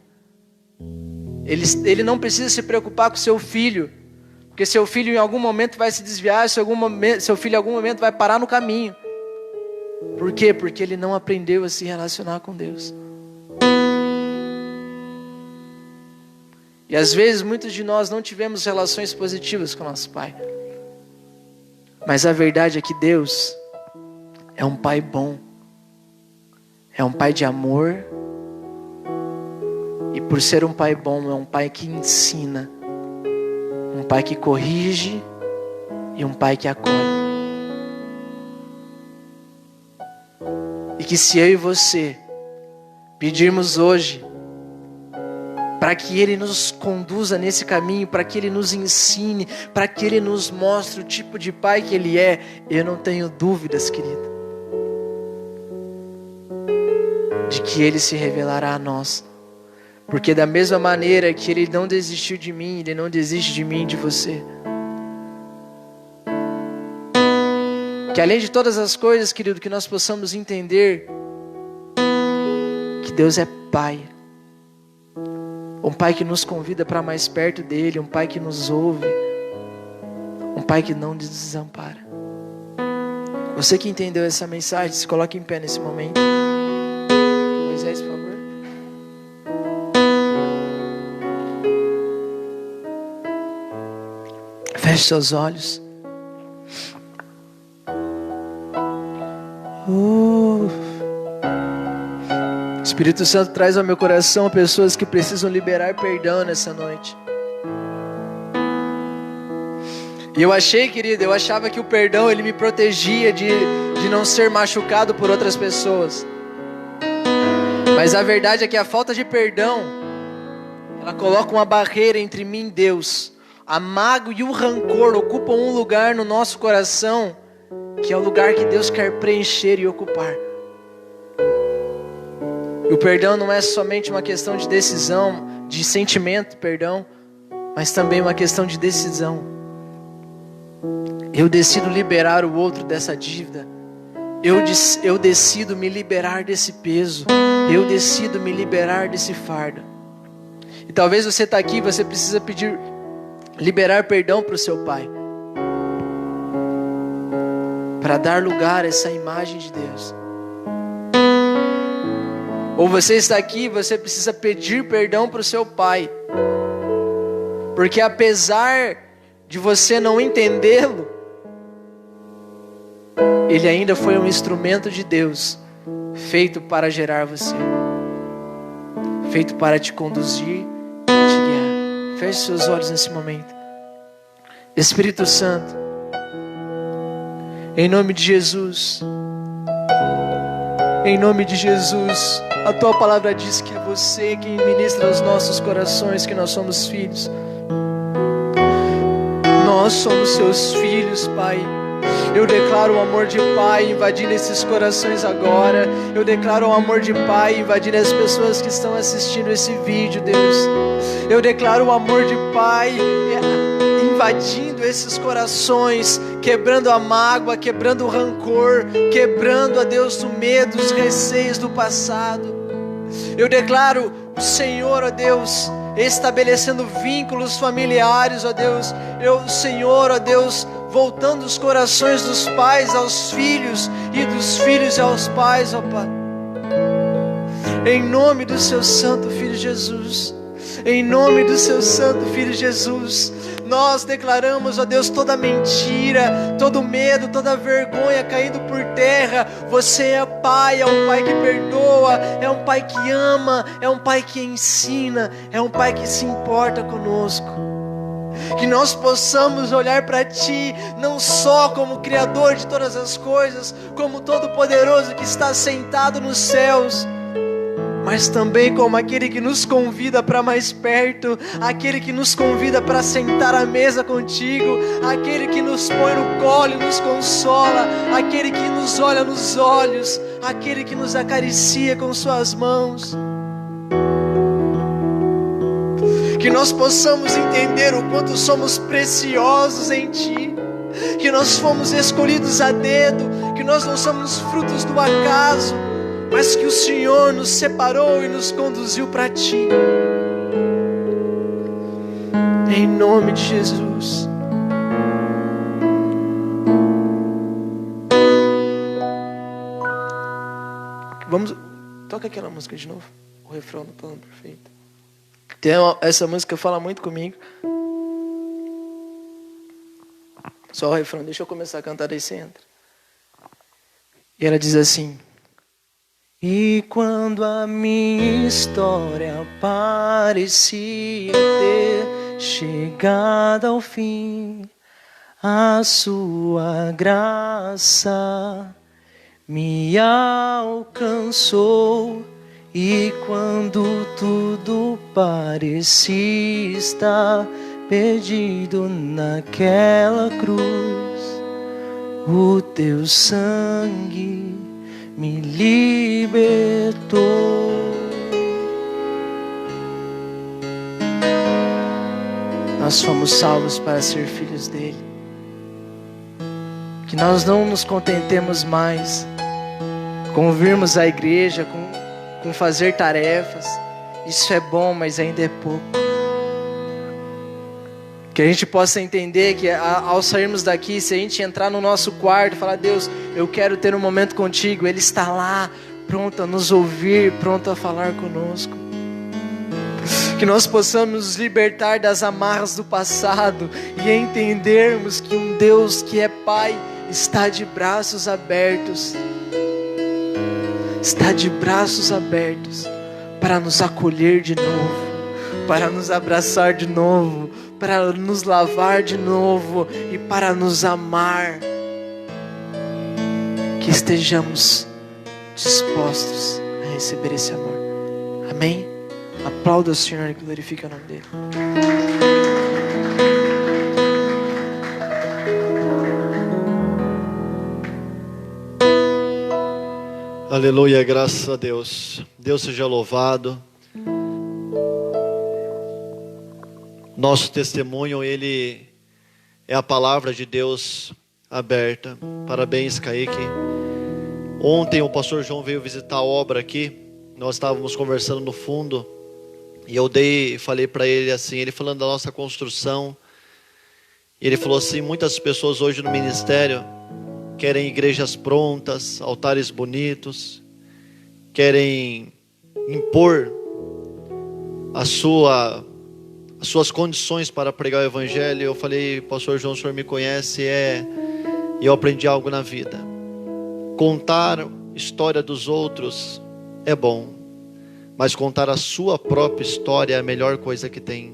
ele não precisa se preocupar com seu filho, porque seu filho em algum momento vai se desviar, seu filho em algum momento vai parar no caminho. Por quê? Porque ele não aprendeu a se relacionar com Deus. E às vezes muitos de nós não tivemos relações positivas com nosso pai. Mas a verdade é que Deus é um pai bom. É um pai de amor. E por ser um pai bom, é um pai que ensina. Um pai que corrige. E um pai que acolhe. E que se eu e você pedirmos hoje para que Ele nos conduza nesse caminho, para que Ele nos ensine, para que Ele nos mostre o tipo de pai que Ele é, eu não tenho dúvidas, querido, de que Ele se revelará a nós. Porque da mesma maneira que Ele não desistiu de mim, Ele não desiste de mim e de você. Que além de todas as coisas, querido, que nós possamos entender que Deus é Pai. Um pai que nos convida para mais perto dele, um pai que nos ouve, um pai que não nos desampara. Você que entendeu essa mensagem, se coloque em pé nesse momento. Moisés, por favor. Feche seus olhos. Espírito Santo, traz ao meu coração pessoas que precisam liberar perdão nessa noite. E eu achei, querido, eu achava que o perdão ele me protegia de não ser machucado por outras pessoas. Mas a verdade é que a falta de perdão, ela coloca uma barreira entre mim e Deus. A mágoa e o rancor ocupam um lugar no nosso coração, que é o lugar que Deus quer preencher e ocupar. E o perdão não é somente uma questão de decisão, de sentimento, perdão, mas também uma questão de decisão. Eu decido liberar o outro dessa dívida. Eu decido me liberar desse peso. Eu decido me liberar desse fardo. E talvez você está aqui e você precisa liberar perdão para o seu pai. para dar lugar a essa imagem de Deus. Ou você está aqui, você precisa pedir perdão para o seu pai, porque apesar de você não entendê-lo, ele ainda foi um instrumento de Deus, feito para gerar você, feito para te conduzir e te guiar. Feche seus olhos nesse momento. Espírito Santo, em nome de Jesus, em nome de Jesus, a tua palavra diz que você quem ministra aos nossos corações, que nós somos filhos. Nós somos seus filhos, Pai. Eu declaro o amor de Pai invadindo esses corações agora. Eu declaro o amor de Pai invadindo as pessoas que estão assistindo esse vídeo, Deus. Eu declaro o amor de Pai invadindo esses corações, quebrando a mágoa, quebrando o rancor, quebrando, ó Deus, o medo, os receios do passado. Eu declaro o Senhor, ó Deus, estabelecendo vínculos familiares, ó Deus. Senhor, ó Deus, voltando os corações dos pais aos filhos e dos filhos aos pais, ó Pai. Em nome do seu santo Filho Jesus, em nome do seu santo Filho Jesus, nós declaramos, ó Deus, toda mentira, todo medo, toda vergonha caindo por terra. Você é Pai, é um Pai que perdoa, é um Pai que ama, é um Pai que ensina, é um Pai que se importa conosco. Que nós possamos olhar para Ti, não só como Criador de todas as coisas, como Todo-Poderoso que está sentado nos céus, mas também como aquele que nos convida para mais perto, aquele que nos convida para sentar à mesa contigo, aquele que nos põe no colo e nos consola, aquele que nos olha nos olhos, aquele que nos acaricia com suas mãos. Que nós possamos entender o quanto somos preciosos em Ti, que nós fomos escolhidos a dedo, que nós não somos frutos do acaso, mas que o Senhor nos separou e nos conduziu para Ti. Em nome de Jesus. Toca aquela música de novo. O refrão do Plano Perfeito. Essa música fala muito comigo. Só o refrão, deixa eu começar a cantar, daí você entra. E ela diz assim: e quando a minha história parecia ter chegado ao fim, a sua graça me alcançou. E quando tudo parecia estar perdido naquela cruz, o teu sangue me libertou. Nós fomos salvos para ser filhos dele. Que nós não nos contentemos mais com virmos à igreja, com fazer tarefas. Isso é bom, mas ainda é pouco. Que a gente possa entender que ao sairmos daqui, se a gente entrar no nosso quarto e falar: Deus, eu quero ter um momento contigo, Ele está lá, pronto a nos ouvir, pronto a falar conosco. Que nós possamos nos libertar das amarras do passado e entendermos que um Deus que é Pai está de braços abertos. Está de braços abertos para nos acolher de novo, para nos abraçar de novo, para nos lavar de novo e para nos amar. Que estejamos dispostos a receber esse amor. Amém? Aplauda o Senhor e glorifique o nome dele. Aleluia, graças a Deus. Deus seja louvado. Nosso testemunho, ele é a palavra de Deus aberta. Parabéns, Kaique. Ontem o pastor João veio visitar a obra aqui. Nós estávamos conversando no fundo e eu falei para ele assim, ele falando da nossa construção. E ele falou assim: muitas pessoas hoje no ministério querem igrejas prontas, altares bonitos, querem impor as suas condições para pregar o evangelho. Eu falei: pastor João, o senhor me conhece, e eu aprendi algo na vida. Contar história dos outros é bom, mas contar a sua própria história é a melhor coisa que tem.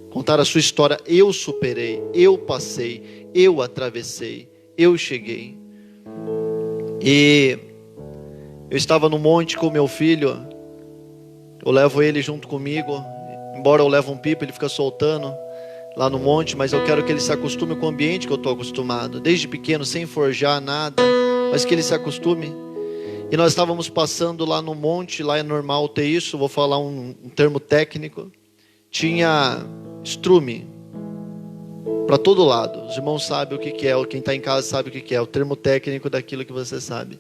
Contar a sua história: eu superei, eu passei, eu atravessei, eu cheguei. E eu estava no monte com meu filho, eu levo ele junto comigo, embora eu leve um pipa, ele fica soltando lá no monte, mas eu quero que ele se acostume com o ambiente que eu estou acostumado, desde pequeno, sem forjar nada, mas que ele se acostume. E nós estávamos passando lá no monte, lá é normal ter isso, vou falar um termo técnico, tinha estrume para todo lado. Os irmãos sabem o que é, quem está em casa sabe o que é, o termo técnico daquilo que você sabe.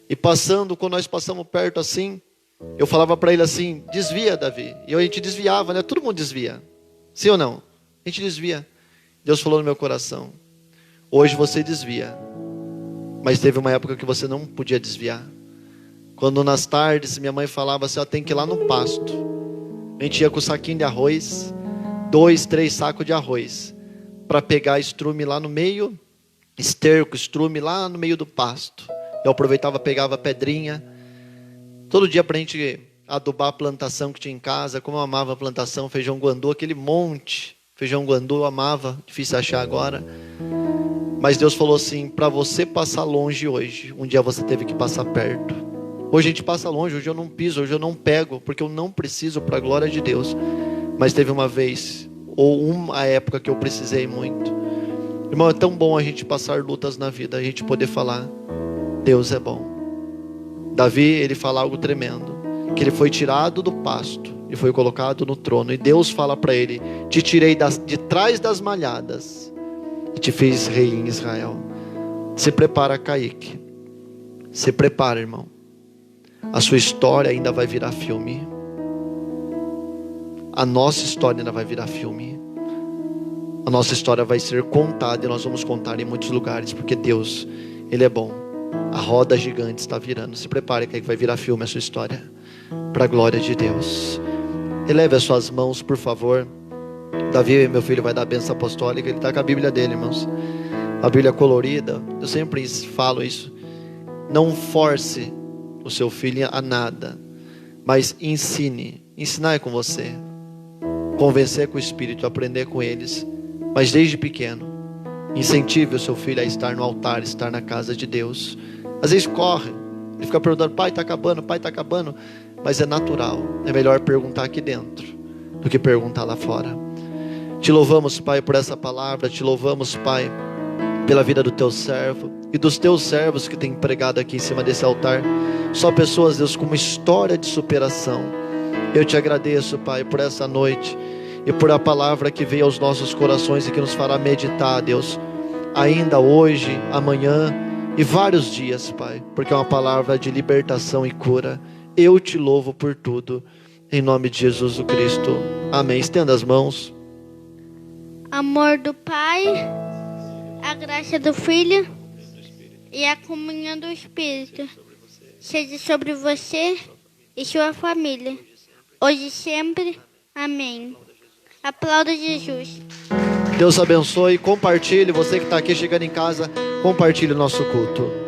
E passando, quando nós passamos perto assim, eu falava para ele assim: desvia, Davi. E a gente desviava, né? Todo mundo desvia, sim ou não? A gente desvia. Deus falou no meu coração: hoje você desvia, mas teve uma época que você não podia desviar. Quando nas tardes minha mãe falava assim: tem que ir lá no pasto. A gente ia com o saquinho de arroz, 2, 3 sacos de arroz, para pegar estrume lá no meio, esterco, estrume lá no meio do pasto. Eu aproveitava, pegava pedrinha, todo dia para a gente adubar a plantação que tinha em casa. Como eu amava a plantação, feijão guandu, aquele monte, feijão guandu eu amava, difícil achar agora. Mas Deus falou assim: para você passar longe hoje, um dia você teve que passar perto. Hoje a gente passa longe, hoje eu não piso, hoje eu não pego, porque eu não preciso, para a glória de Deus. Mas teve uma vez, ou uma época que eu precisei muito. Irmão, é tão bom a gente passar lutas na vida, a gente poder falar: Deus é bom. Davi, ele fala algo tremendo, que ele foi tirado do pasto e foi colocado no trono. E Deus fala para ele: te tirei de trás das malhadas e te fiz rei em Israel. Se prepara, Kaique. Se prepara, irmão. A sua história ainda vai virar filme. A nossa história ainda vai virar filme. A nossa história vai ser contada e nós vamos contar em muitos lugares, porque Deus, Ele é bom. A roda gigante está virando. Se prepare, que vai virar filme a sua história, para a glória de Deus. Eleve as suas mãos, por favor. Davi, meu filho, vai dar a bênção apostólica. Ele está com a Bíblia dele, irmãos. A Bíblia colorida. Eu sempre falo isso: não force o seu filho a nada, mas ensine. Ensinar é com você, convencer com o Espírito, aprender com eles. Mas desde pequeno, incentive o seu filho a estar no altar, estar na casa de Deus. Às vezes corre, ele fica perguntando: pai, está acabando, pai, está acabando. Mas é natural, é melhor perguntar aqui dentro do que perguntar lá fora. Te louvamos, Pai, por essa palavra. Te louvamos, Pai, pela vida do teu servo e dos teus servos que têm pregado aqui em cima desse altar. Só pessoas, Deus, com uma história de superação. Eu te agradeço, Pai, por essa noite e por a palavra que veio aos nossos corações e que nos fará meditar, Deus, ainda hoje, amanhã e vários dias, Pai, porque é uma palavra de libertação e cura. Eu te louvo por tudo, em nome de Jesus o Cristo. Amém. Estenda as mãos. Amor do Pai, a graça do Filho e a comunhão do Espírito seja sobre você e sua família, hoje e sempre. Amém. Aplauda Jesus. Deus abençoe. Compartilhe. Você que está aqui chegando em casa, compartilhe o nosso culto.